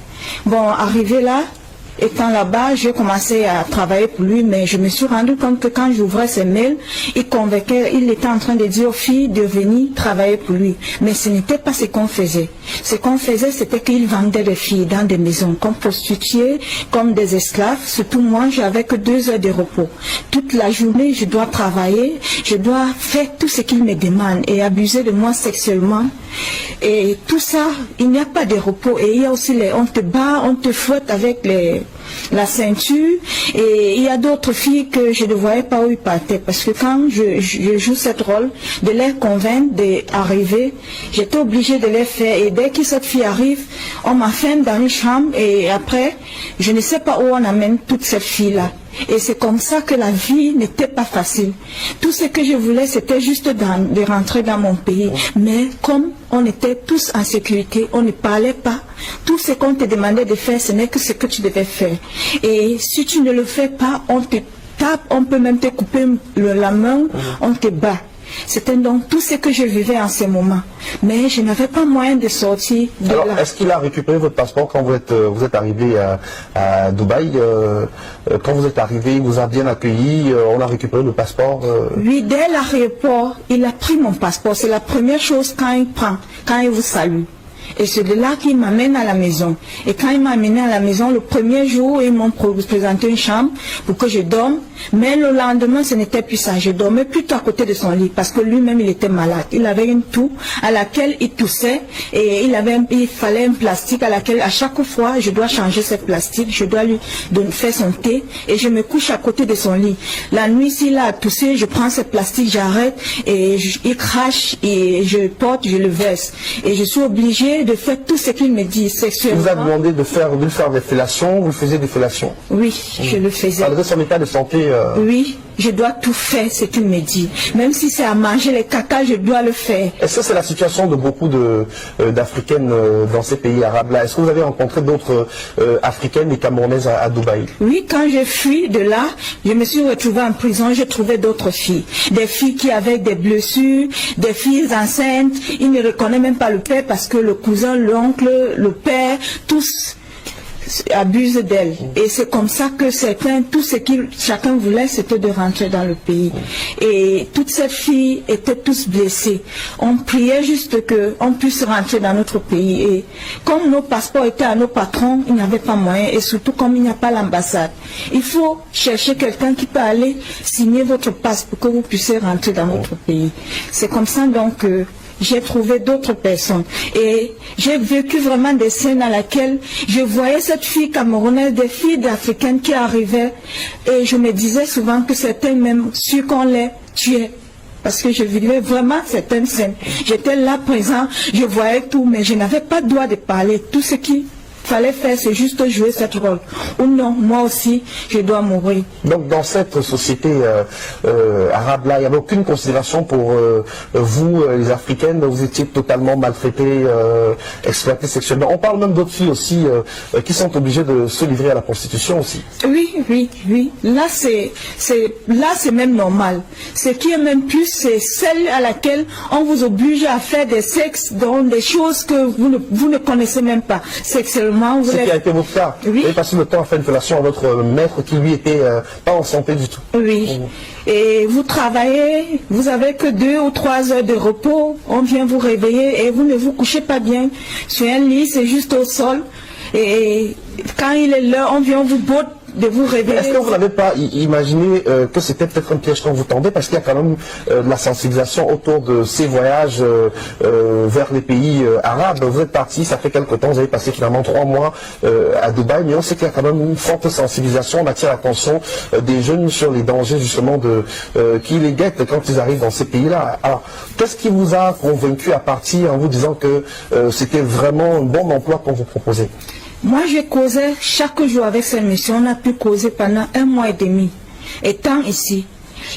Bon, arrivé là, étant là-bas, j'ai commencé à travailler pour lui, mais je me suis rendu compte que quand j'ouvrais ses mails, il était en train de dire aux filles de venir travailler pour lui. Mais ce n'était pas ce qu'on faisait. Ce qu'on faisait, c'était qu'il vendait des filles dans des maisons, comme prostituées, comme des esclaves. Surtout moi, j'avais que 2 heures de repos. Toute la journée, je dois travailler, je dois faire tout ce qu'il me demande et abuser de moi sexuellement. Et tout ça, il n'y a pas de repos. Et il y a aussi on te bat, on te fouette avec la ceinture, et il y a d'autres filles que je ne voyais pas où ils partaient, parce que quand je joue cette rôle de les convaincre d'arriver, j'étais obligée de les faire, et dès que cette fille arrive, on m'enferme dans une chambre, et après, je ne sais pas où on amène toute cette fille-là. Et c'est comme ça que la vie n'était pas facile. Tout ce que je voulais, c'était juste de rentrer dans mon pays. Mais comme on était tous en sécurité, on ne parlait pas. Tout ce qu'on te demandait de faire, ce n'est que ce que tu devais faire. Et si tu ne le fais pas, on te tape, on peut même te couper la main, on te bat. C'était donc tout ce que je vivais en ce moment. Mais je n'avais pas moyen de sortir de là. Alors, est-ce qu'il a récupéré votre passeport quand vous êtes arrivé à Dubaï? Quand vous êtes arrivé, il vous a bien accueilli, on a récupéré le passeport? Oui, dès l'aéroport, il a pris mon passeport. C'est la première chose quand il vous salue. Et c'est de là qu'il m'amène à la maison. Et quand il m'a amené à la maison, le premier jour, ils m'ont présenté une chambre pour que je dorme. Mais le lendemain, ce n'était plus ça. Je dormais plutôt à côté de son lit parce que lui-même, il était malade. Il avait une toux à laquelle il toussait et il fallait un plastique à laquelle, à chaque fois, je dois changer ce plastique. Je dois lui faire son thé et je me couche à côté de son lit. La nuit, s'il a toussé, je prends ce plastique, j'arrête et il crache et je porte, je le verse. Et je suis obligée de faire tout ce qu'il me dit sexuellement. Il vous a demandé de faire des fellations, vous faisiez des fellations? Oui, je le faisais. Malgré son état de santé Oui, je dois tout faire ce qu'il me dit. Même si c'est à manger les caca, je dois le faire. Est-ce que c'est la situation de beaucoup d'Africaines dans ces pays arabes-là? Est-ce que vous avez rencontré d'autres Africaines et Camerounaises à Dubaï? Oui, quand j'ai fui de là, je me suis retrouvée en prison, j'ai trouvé d'autres filles. Des filles qui avaient des blessures, des filles enceintes. Ils ne reconnaissent même pas le père parce que le cousin, l'oncle, le père, tous abusent d'elle. Et c'est comme ça que tout ce que chacun voulait, c'était de rentrer dans le pays. Et toutes ces filles étaient tous blessées. On priait juste qu'on puisse rentrer dans notre pays. Et comme nos passeports étaient à nos patrons, il n'y avait pas moyen. Et surtout comme il n'y a pas l'ambassade. Il faut chercher quelqu'un qui peut aller signer votre passe pour que vous puissiez rentrer dans notre pays. C'est comme ça donc que j'ai trouvé d'autres personnes. Et j'ai vécu vraiment des scènes dans lesquelles je voyais cette fille camerounaise, des filles africaines qui arrivaient. Et je me disais souvent que c'était même sûr qu'on les tuait. Parce que je vivais vraiment certaines scènes. J'étais là présent, je voyais tout, mais je n'avais pas le droit de parler. Tout ce qu'il fallait faire, c'est juste jouer cette rôle. Ou non, moi aussi, je dois mourir. Donc dans cette société arabe-là, il n'y avait aucune considération pour vous, les Africaines, vous étiez totalement maltraitées, exploitées sexuellement. On parle même d'autres filles aussi qui sont obligées de se livrer à la prostitution aussi. Oui, oui, oui. Là, c'est même normal. Ce qui est même plus, c'est celle à laquelle on vous oblige à faire des sexes dans des choses que vous ne connaissez même pas. Sexuellement, Ce qui a été votre cas. Oui. Vous avez passé le temps à faire une relation à votre maître qui lui était pas en santé du tout. Oui. Et vous travaillez, vous avez que 2 ou 3 heures de repos, on vient vous réveiller et vous ne vous couchez pas bien sur un lit, c'est juste au sol. Et quand il est l'heure, on vient vous botte de vous réveiller. Est-ce que vous n'avez pas imaginé que c'était peut-être un piège qu'on vous tendait, parce qu'il y a quand même de la sensibilisation autour de ces voyages vers les pays arabes. Vous êtes parti, ça fait quelque temps, vous avez passé finalement 3 mois à Dubaï, mais on sait qu'il y a quand même une forte sensibilisation, on attire l'attention des jeunes sur les dangers justement qui les guettent quand ils arrivent dans ces pays-là. Alors, qu'est-ce qui vous a convaincu à partir en vous disant que c'était vraiment un bon emploi qu'on vous proposait? Moi, je causais chaque jour avec cette mission. On a pu causer pendant 1 mois et demi. Étant ici.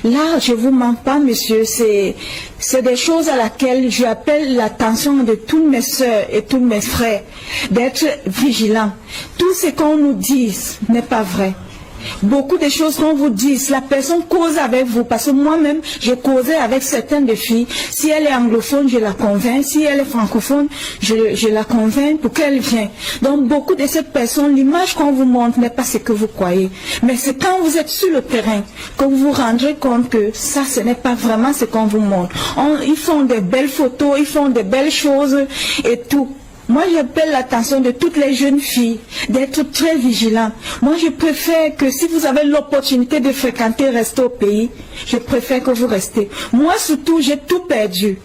Là, je vous mens pas, monsieur. C'est des choses à laquelle j'appelle l'attention de toutes mes soeurs et tous mes frères. D'être vigilants. Tout ce qu'on nous dit n'est pas vrai. Beaucoup de choses qu'on vous dit, la personne cause avec vous, parce que moi-même, je causais avec certaines des filles. Si elle est anglophone, je la convainc. Si elle est francophone, je la convainc pour qu'elle vienne. Donc, beaucoup de ces personnes, l'image qu'on vous montre n'est pas ce que vous croyez. Mais c'est quand vous êtes sur le terrain que vous vous rendrez compte que ça, ce n'est pas vraiment ce qu'on vous montre. Ils font des belles photos, ils font des belles choses et tout. Moi, j'appelle l'attention de toutes les jeunes filles d'être très vigilantes. Moi, je préfère que si vous avez l'opportunité de fréquenter, rester au pays, je préfère que vous restez. Moi, surtout, j'ai tout perdu.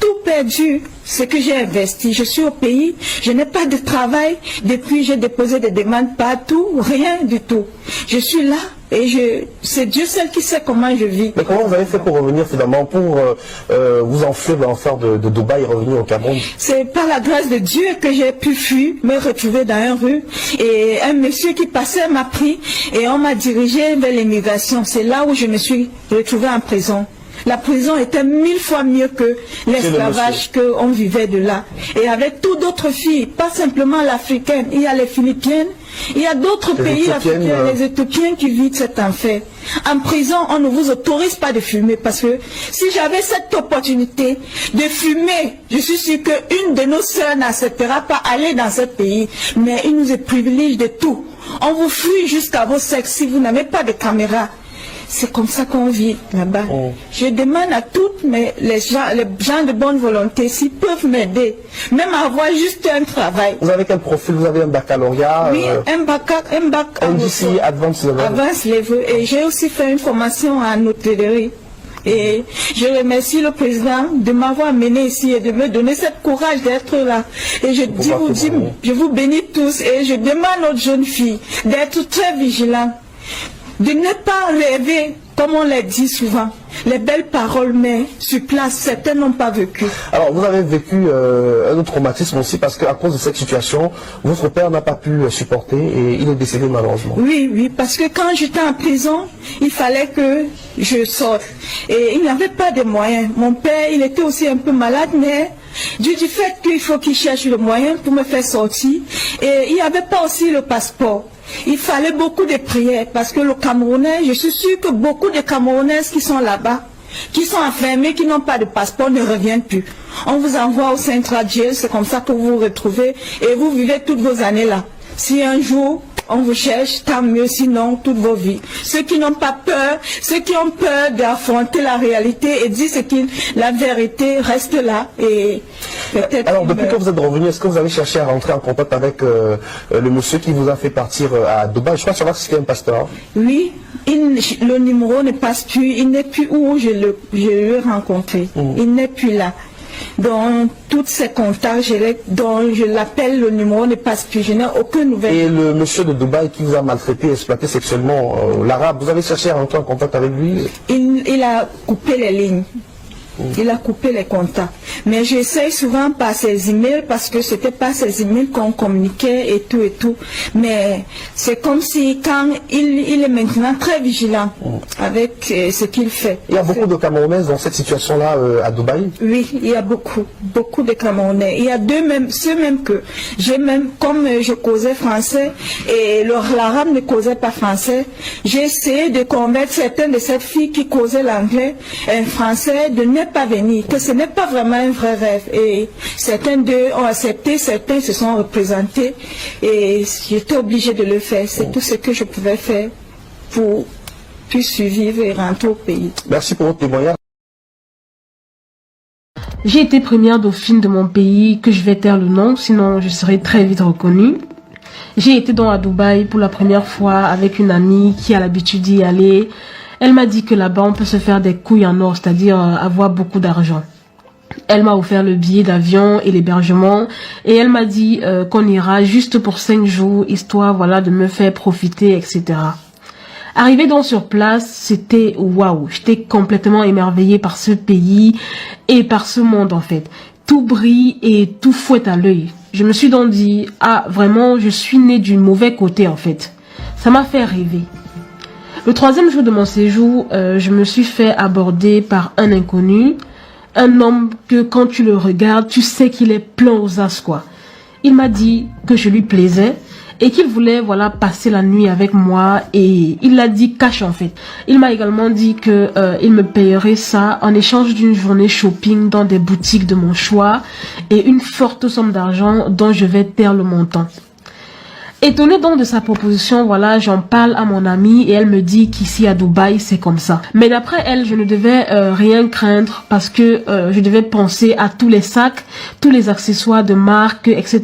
Tout perdu, ce que j'ai investi. Je suis au pays, je n'ai pas de travail. Depuis, j'ai déposé des demandes partout, rien du tout. Je suis là et c'est Dieu seul qui sait comment je vis. Mais comment vous avez fait pour revenir finalement, pour vous enfuir de l'enfer de Dubaï et revenir au Cameroun? C'est par la grâce de Dieu que j'ai pu fuir, me retrouver dans une rue. Et un monsieur qui passait m'a pris et on m'a dirigé vers l'immigration. C'est là où je me suis retrouvée en prison. La prison était 1000 fois mieux que l'esclavage qu'on vivait de là. Et avec toutes d'autres filles, pas simplement l'africaine, il y a les Philippines, il y a d'autres pays africains, les Éthiopiens qui vivent cet enfer. En prison, on ne vous autorise pas de fumer parce que si j'avais cette opportunité de fumer, je suis sûre qu'une de nos sœurs n'acceptera pas aller dans ce pays. Mais il nous privilège de tout. On vous fuit jusqu'à vos sexes si vous n'avez pas de caméra. C'est comme ça qu'on vit là-bas. Je demande à toutes les gens de bonne volonté s'ils peuvent m'aider, même à avoir juste un travail. Vous avez quel profil? Vous avez un baccalauréat? Oui, un bac NDC, Advanced Level. Advanced Level. Et j'ai aussi fait une formation en hôtellerie. Et je remercie le président de m'avoir amené ici et de me donner ce courage d'être là. Et je vous bénis tous et je demande aux jeunes filles d'être très vigilantes. De ne pas rêver, comme on l'a dit souvent, les belles paroles, mais sur place, certains n'ont pas vécu. Alors, vous avez vécu un autre traumatisme aussi, parce qu'à cause de cette situation, votre père n'a pas pu supporter et il est décédé malheureusement. Oui, oui, parce que quand j'étais en prison, il fallait que je sorte. Et il n'avait pas de moyens. Mon père, il était aussi un peu malade, mais du fait qu'il faut qu'il cherche le moyen pour me faire sortir. Et il n'y avait pas aussi le passeport. Il fallait beaucoup de prières parce que le Camerounais, je suis sûre que beaucoup de Camerounaises qui sont là-bas, qui sont enfermées, qui n'ont pas de passeport, ne reviennent plus. On vous envoie au Central Jail, c'est comme ça que vous vous retrouvez et vous vivez toutes vos années là. Si un jour on vous cherche, tant mieux, sinon toute vos vies. Ceux qui n'ont pas peur, ceux qui ont peur d'affronter la réalité et dire la vérité reste là et peut-être... Alors depuis que vous êtes revenu, est-ce que vous avez cherché à rentrer en contact avec le monsieur qui vous a fait partir à Dubaï? Je crois savoir si c'était un pasteur. Oui, le numéro ne passe plus, il n'est plus où je l'ai rencontré, il n'est plus là. Dans tous ces contacts, dont je l'appelle, le numéro ne passe plus, je n'ai aucune nouvelle. Et le monsieur de Dubaï qui vous a maltraité, exploité sexuellement, l'arabe, vous avez cherché à rentrer en contact avec lui? Il a coupé les lignes. Il a coupé les contacts. Mais j'essaye souvent par ses emails parce que c'était pas ses emails qu'on communiquait et tout et tout. Mais c'est comme si quand il est maintenant très vigilant avec ce qu'il fait. Il y a beaucoup de Camerounais dans cette situation-là à Dubaï? Oui, il y a beaucoup de Camerounais. Il y a ceux même que j'ai même, comme je causais français et l'arabe ne causait pas français, j'ai essayé de convaincre certaines de ces filles qui causaient l'anglais, français, de ne pas venir, que ce n'est pas vraiment un vrai rêve. Et certains d'eux ont accepté, certains se sont représentés et j'étais obligée de le faire. C'est tout ce que je pouvais faire pour survivre et rentrer au pays. Merci pour votre témoignage. J'ai été première dauphine de mon pays, que je vais taire le nom, sinon je serai très vite reconnue. J'ai été donc à Dubaï pour la première fois avec une amie qui a l'habitude d'y aller. Elle m'a dit que là-bas on peut se faire des couilles en or, c'est-à-dire avoir beaucoup d'argent. Elle m'a offert le billet d'avion et l'hébergement et elle m'a dit qu'on ira juste pour 5 jours, histoire voilà de me faire profiter, etc. Arrivé donc sur place, c'était waouh, j'étais complètement émerveillée par ce pays et par ce monde en fait. Tout brille et tout fouette à l'œil. Je me suis donc dit, ah vraiment, je suis née du mauvais côté en fait. Ça m'a fait rêver. Le 3e jour de mon séjour, je me suis fait aborder par un inconnu, un homme que quand tu le regardes, tu sais qu'il est plein aux as quoi. Il m'a dit que je lui plaisais et qu'il voulait voilà passer la nuit avec moi et il l'a dit cash en fait. Il m'a également dit que il me payerait ça en échange d'une journée shopping dans des boutiques de mon choix et une forte somme d'argent dont je vais taire le montant. Étonnée donc de sa proposition, voilà, j'en parle à mon amie et elle me dit qu'ici à Dubaï, c'est comme ça. Mais d'après elle, je ne devais rien craindre parce que je devais penser à tous les sacs, tous les accessoires de marque, etc.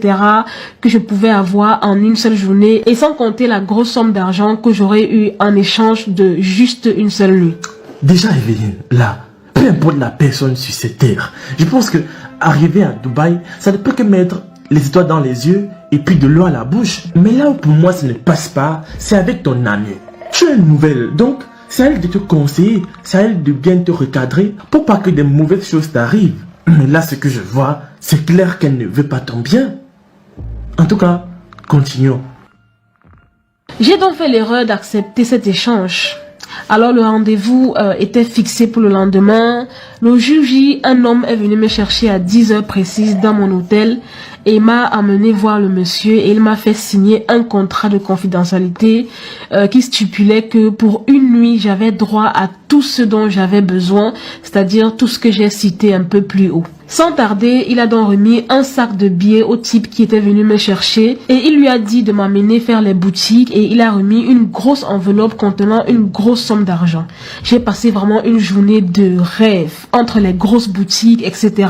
que je pouvais avoir en une seule journée et sans compter la grosse somme d'argent que j'aurais eu en échange de juste une seule nuit. Déjà Evelyne, là, peu importe la personne sur cette terre, je pense que arriver à Dubaï, ça ne peut que mettre les étoiles dans les yeux et puis de l'eau à la bouche. Mais là où pour moi ça ne passe pas, c'est avec ton amie. Tu es nouvelle, donc c'est à elle de te conseiller, c'est à elle de bien te recadrer pour pas que des mauvaises choses t'arrivent. Mais là ce que je vois, c'est clair qu'elle ne veut pas ton bien. En tout cas, continuons. J'ai donc fait l'erreur d'accepter cet échange. Alors le rendez-vous était fixé pour le lendemain. Le jour J, un homme est venu me chercher à 10 heures précises dans mon hôtel et m'a amené voir le monsieur et il m'a fait signer un contrat de confidentialité qui stipulait que pour une nuit, j'avais droit à tout ce dont j'avais besoin, c'est-à-dire tout ce que j'ai cité un peu plus haut. Sans tarder, il a donc remis un sac de billets au type qui était venu me chercher et il lui a dit de m'amener faire les boutiques et il a remis une grosse enveloppe contenant une grosse somme d'argent. J'ai passé vraiment une journée de rêve entre les grosses boutiques, etc.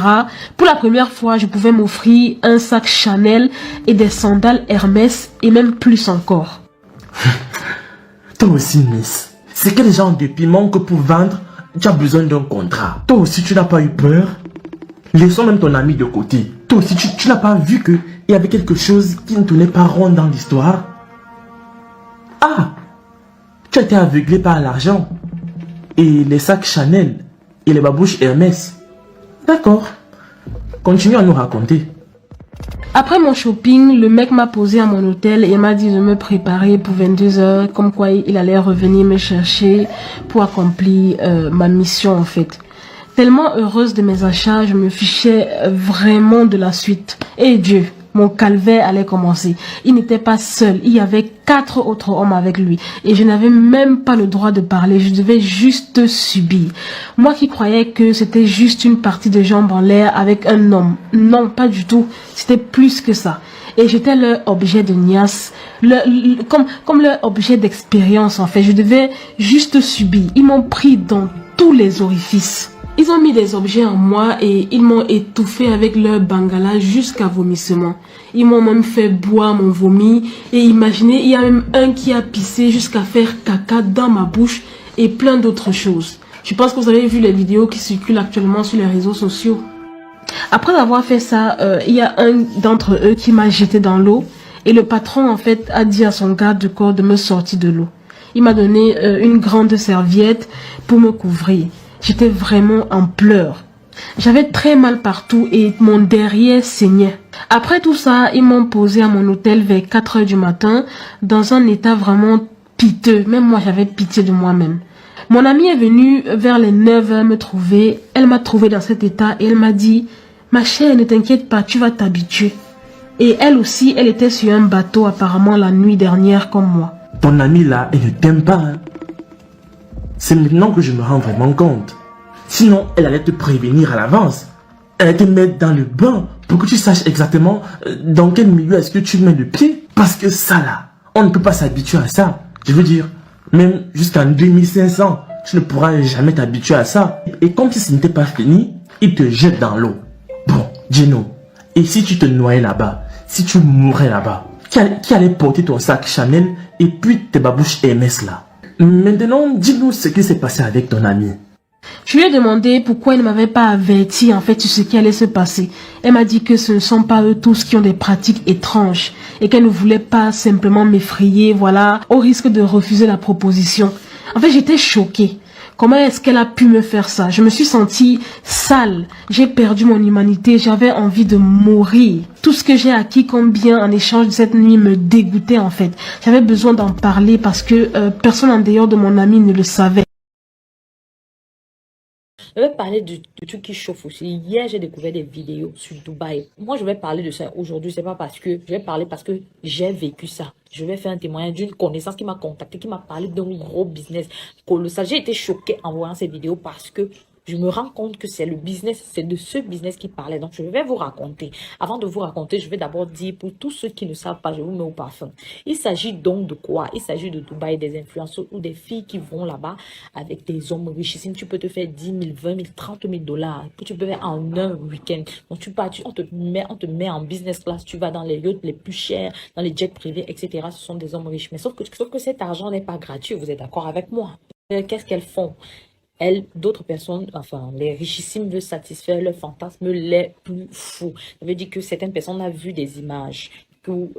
Pour la première fois, je pouvais m'offrir un sac Chanel et des sandales Hermès et même plus encore. Toi aussi, Miss, c'est quel genre de piment que pour vendre, tu as besoin d'un contrat? Toi aussi, tu n'as pas eu peur? Laissons même ton ami de côté. Toi aussi, tu n'as pas vu qu'il y avait quelque chose qui ne tournait pas rond dans l'histoire? Ah! Tu as été aveuglé par l'argent. Et les sacs Chanel. Et les babouches Hermès. D'accord. Continue à nous raconter. Après mon shopping, le mec m'a posé à mon hôtel et m'a dit de me préparer pour 22 heures. Comme quoi il allait revenir me chercher pour accomplir ma mission en fait. Tellement heureuse de mes achats, je me fichais vraiment de la suite. Et Dieu, mon calvaire allait commencer. Il n'était pas seul, il y avait 4 autres hommes avec lui. Et je n'avais même pas le droit de parler, je devais juste subir. Moi qui croyais que c'était juste une partie de jambes en l'air avec un homme. Non, pas du tout, c'était plus que ça. Et j'étais leur objet de niasse, comme leur objet d'expérience en fait. Je devais juste subir. Ils m'ont pris dans tous les orifices. Ils ont mis des objets en moi et ils m'ont étouffé avec leur bangala jusqu'à vomissement. Ils m'ont même fait boire mon vomi et imaginez, il y a même un qui a pissé jusqu'à faire caca dans ma bouche et plein d'autres choses. Je pense que vous avez vu les vidéos qui circulent actuellement sur les réseaux sociaux. Après avoir fait ça, il y a un d'entre eux qui m'a jeté dans l'eau et le patron en fait a dit à son garde du corps de me sortir de l'eau. Il m'a donné une grande serviette pour me couvrir. J'étais vraiment en pleurs. J'avais très mal partout et mon derrière saignait. Après tout ça, ils m'ont posé à mon hôtel vers 4 heures du matin dans un état vraiment piteux. Même moi, j'avais pitié de moi-même. Mon amie est venue vers les 9 heures me trouver. Elle m'a trouvé dans cet état et elle m'a dit « Ma chère, ne t'inquiète pas, tu vas t'habituer. » Et elle aussi, elle était sur un bateau apparemment la nuit dernière comme moi. Ton amie là, elle ne t'aime pas. Hein. C'est maintenant que je me rends vraiment compte. Sinon, elle allait te prévenir à l'avance. Elle allait te mettre dans le bain pour que tu saches exactement dans quel milieu est-ce que tu mets le pied. Parce que ça là, on ne peut pas s'habituer à ça. Je veux dire, même jusqu'en 2500, tu ne pourras jamais t'habituer à ça. Et comme si ce n'était pas fini, il te jette dans l'eau. Bon, Gino, et si tu te noyais là-bas, si tu mourais là-bas, qui allait porter ton sac Chanel et puis tes babouches Hermès là? Maintenant, dis-nous ce qui s'est passé avec ton ami. Je lui ai demandé pourquoi elle ne m'avait pas averti en fait sur ce qui allait se passer. Elle m'a dit que ce ne sont pas eux tous qui ont des pratiques étranges et qu'elle ne voulait pas simplement m'effrayer, voilà, au risque de refuser la proposition. En fait, j'étais choquée. Comment est-ce qu'elle a pu me faire ça? Je me suis sentie sale. J'ai perdu mon humanité. J'avais envie de mourir. Tout ce que j'ai acquis comme bien en échange de cette nuit me dégoûtait en fait. J'avais besoin d'en parler parce que personne en dehors de mon ami ne le savait. Je vais parler du truc qui chauffe aussi. Hier, j'ai découvert des vidéos sur Dubaï. Moi, je vais parler de ça aujourd'hui. C'est pas parce que je vais parler parce que j'ai vécu ça. Je vais faire un témoignage d'une connaissance qui m'a contacté, qui m'a parlé d'un gros business colossal. J'ai été choquée en voyant ces vidéos parce que je me rends compte que c'est le business, c'est de ce business qui parlait. Donc, je vais vous raconter. Avant de vous raconter, je vais d'abord dire pour tous ceux qui ne savent pas, je vous mets au parfum. Il s'agit donc de quoi? Il s'agit de Dubaï, des influenceurs ou des filles qui vont là-bas avec des hommes richissimes. Tu peux te faire 10 000, 20 000, 30 000 dollars que tu peux faire en un week-end. Donc, tu pars, on te met en business class, tu vas dans les yachts les plus chers, dans les jets privés, etc. Ce sont des hommes riches. Mais sauf que cet argent n'est pas gratuit. Vous êtes d'accord avec moi? Qu'est-ce qu'elles font? Elles, d'autres personnes, enfin, les richissimes veulent satisfaire leurs fantasmes les plus fous. Ça veut dire que certaines personnes ont vu des images où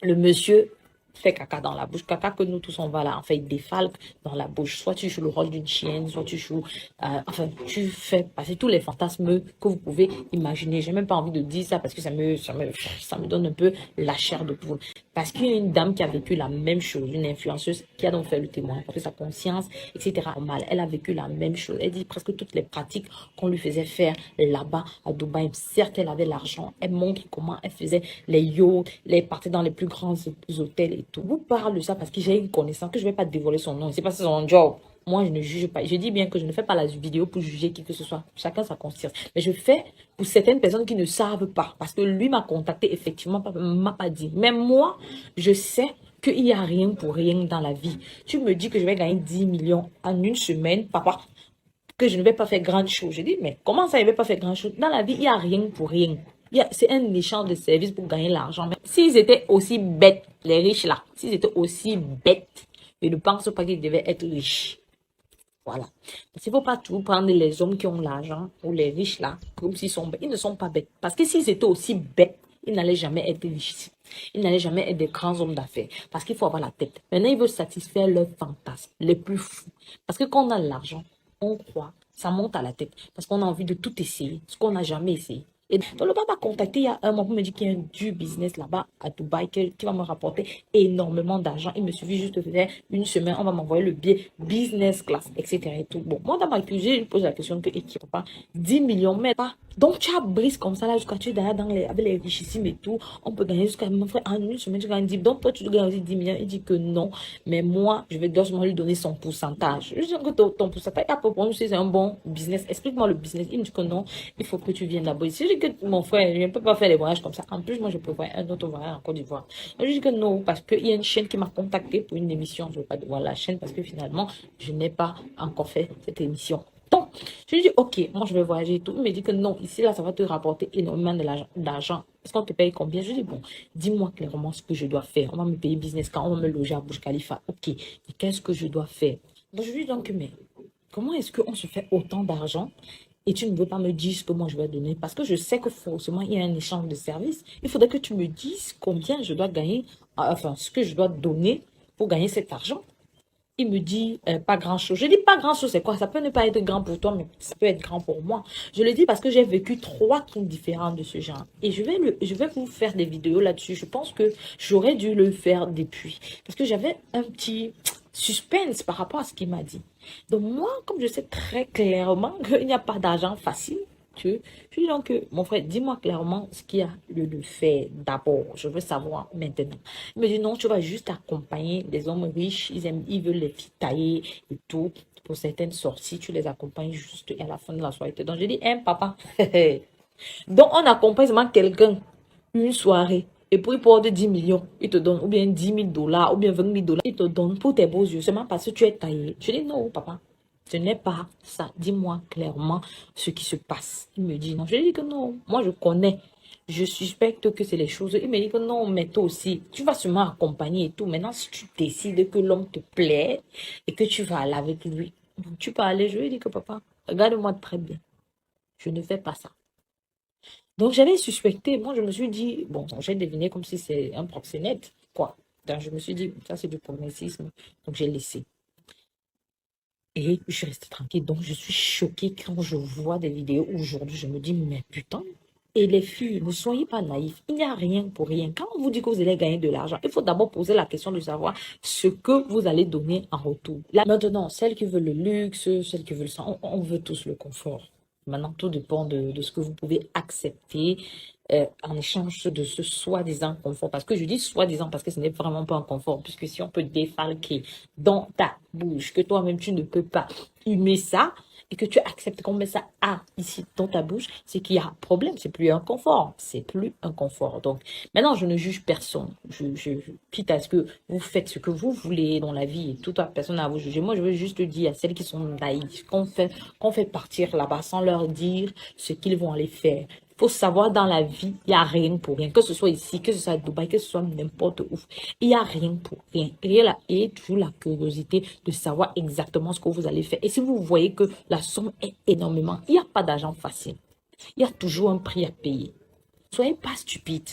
le monsieur fait caca dans la bouche, caca que nous tous on va là, en fait, il défalque dans la bouche. Soit tu joues le rôle d'une chienne, soit tu joues, enfin, tu fais passer tous les fantasmes que vous pouvez imaginer. J'ai même pas envie de dire ça parce que ça me donne un peu la chair de poule. Parce qu'il y a une dame qui a vécu la même chose, une influenceuse qui a donc fait le témoin, parce que sa conscience, etc. Mal. Elle a vécu la même chose. Elle dit presque toutes les pratiques qu'on lui faisait faire là-bas à Dubaï. Certes, elle avait l'argent. Elle montre comment elle faisait les yachts, les parties dans les plus grands hôtels et tout. Je vous parle de ça parce que j'ai une connaissance que je ne vais pas dévoiler son nom. C'est pas son job. Moi, je ne juge pas. Je dis bien que je ne fais pas la vidéo pour juger qui que ce soit. Chacun sa conscience. Mais je fais pour certaines personnes qui ne savent pas. Parce que lui m'a contacté, effectivement, m'a pas dit. Même moi, je sais qu'il n'y a rien pour rien dans la vie. Tu me dis que je vais gagner 10 millions en une semaine, papa, que je ne vais pas faire grand chose. Je dis, mais comment ça, je ne vais pas faire grand chose? Dans la vie, il n'y a rien pour rien. C'est un échange de services pour gagner l'argent. S'ils étaient aussi bêtes, les riches là, s'ils étaient aussi bêtes, je ne pense pas qu'ils devaient être riches. Voilà. Parce qu'il ne faut pas tout prendre les hommes qui ont l'argent ou les riches là, comme s'ils sont bêtes. Ils ne sont pas bêtes. Parce que s'ils étaient aussi bêtes, ils n'allaient jamais être riches. Ils n'allaient jamais être des grands hommes d'affaires. Parce qu'il faut avoir la tête. Maintenant, ils veulent satisfaire leurs fantasmes les plus fous. Parce que quand on a l'argent, on croit, ça monte à la tête. Parce qu'on a envie de tout essayer, ce qu'on n'a jamais essayé. Et donc, le papa m'a contacté il y a un mois pour me dire qu'il y a du business là-bas à Dubaï qui va me rapporter énormément d'argent. Il me suffit juste de faire une semaine, on va m'envoyer le billet business class, etc. Et tout. Bon, moi, dans ma cuisine, je lui pose la question que papa, 10 millions, mais pas. Donc, tu as brise comme ça là jusqu'à tu es derrière avec les richissimes et tout. On peut gagner jusqu'à mon frère en une semaine, tu gagnes 10. Donc, toi, tu gagnes aussi 10 millions. Il dit que non. Mais moi, je vais seulement lui donner son pourcentage. Je dis que ton pourcentage, à peu près, c'est un bon business. Explique-moi le business. Il me dit que non, il faut que tu viennes là-bas. Si je dis que mon frère, je ne peux pas faire les voyages comme ça. En plus, moi, je peux voir un autre voyage en Côte d'Ivoire. Je dis que non, parce qu'il y a une chaîne qui m'a contacté pour une émission. Je ne veux pas voir la chaîne parce que finalement, je n'ai pas encore fait cette émission. Donc, je lui dis, ok, moi je vais voyager et tout. Il me dit que non, ici, là, ça va te rapporter énormément d'argent. Est-ce qu'on te paye combien? Je lui dis, bon, dis-moi clairement ce que je dois faire. On va me payer business quand on va me loger à Burj Khalifa. Ok, mais qu'est-ce que je dois faire? Donc, je lui dis donc, mais comment est-ce qu'on se fait autant d'argent et tu ne veux pas me dire ce que moi je vais donner? Parce que je sais que forcément, il y a un échange de services. Il faudrait que tu me dises combien je dois gagner, enfin, ce que je dois donner pour gagner cet argent. Il me dit pas grand chose. Je dis pas grand chose, c'est quoi? Ça peut ne pas être grand pour toi, mais ça peut être grand pour moi. Je le dis parce que j'ai vécu 3 trucs différents de ce genre. Et je vais vous faire des vidéos là-dessus. Je pense que j'aurais dû le faire depuis. Parce que j'avais un petit suspense par rapport à ce qu'il m'a dit. Donc moi, comme je sais très clairement qu'il n'y a pas d'argent facile, je dis donc, mon frère, dis-moi clairement ce qu'il y a lieu de faire d'abord. Je veux savoir maintenant. Il me dit non, tu vas juste accompagner des hommes riches. Ils veulent les filles taillées et tout. Pour certaines sorties, tu les accompagnes juste à la fin de la soirée. Donc, je dis, hein, papa. Donc, on accompagne seulement quelqu'un une soirée. Et pour il porte 10 millions, il te donne ou bien 10 000 $, ou bien 20 000 $. Il te donne pour tes beaux yeux, seulement parce que tu es taillé. Je dis non, papa. Ce n'est pas ça. Dis-moi clairement ce qui se passe. Il me dit non. Je lui dis que non. Moi, je connais. Je suspecte que c'est les choses. Il me dit que non, mais toi aussi, tu vas seulement accompagner et tout. Maintenant, si tu décides que l'homme te plaît et que tu vas aller avec lui, tu peux aller. Je lui dis que papa, regarde-moi très bien. Je ne fais pas ça. Donc, j'avais suspecté. Moi, je me suis dit, bon, j'ai deviné comme si c'est un proxénète, quoi. Donc, je me suis dit, ça, c'est du progressisme. Donc, j'ai laissé. Et je suis restée tranquille. Donc, je suis choquée quand je vois des vidéos aujourd'hui. Je me dis, mais putain. Et les filles, ne soyez pas naïfs. Il n'y a rien pour rien. Quand on vous dit que vous allez gagner de l'argent, il faut d'abord poser la question de savoir ce que vous allez donner en retour. Là, maintenant, celles qui veulent le luxe, celles qui veulent ça, on veut tous le confort. Maintenant, tout dépend de ce que vous pouvez accepter en échange de ce soi-disant confort. Parce que je dis soi-disant parce que ce n'est vraiment pas un confort. Puisque si on peut défalquer dans ta bouche, que toi-même tu ne peux pas humer ça, et que tu acceptes qu'on met ça ici dans ta bouche, c'est qu'il y a un problème. C'est plus un confort. C'est plus un confort. Donc, maintenant, je ne juge personne. Quitte à ce que vous faites ce que vous voulez dans la vie et toute personne à vous juger. Moi, je veux juste dire à celles qui sont naïves, qu'on fait partir là-bas sans leur dire ce qu'ils vont aller faire. Il faut savoir, dans la vie, il n'y a rien pour rien. Que ce soit ici, que ce soit à Dubaï, que ce soit n'importe où. Il n'y a rien pour rien. Et toujours la curiosité de savoir exactement ce que vous allez faire. Et si vous voyez que la somme est énormément, il n'y a pas d'argent facile. Il y a toujours un prix à payer. Soyez pas stupides.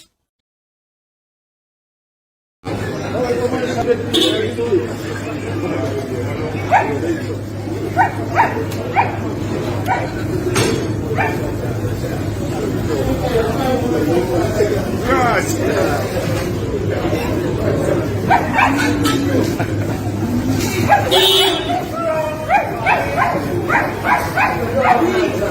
Yes.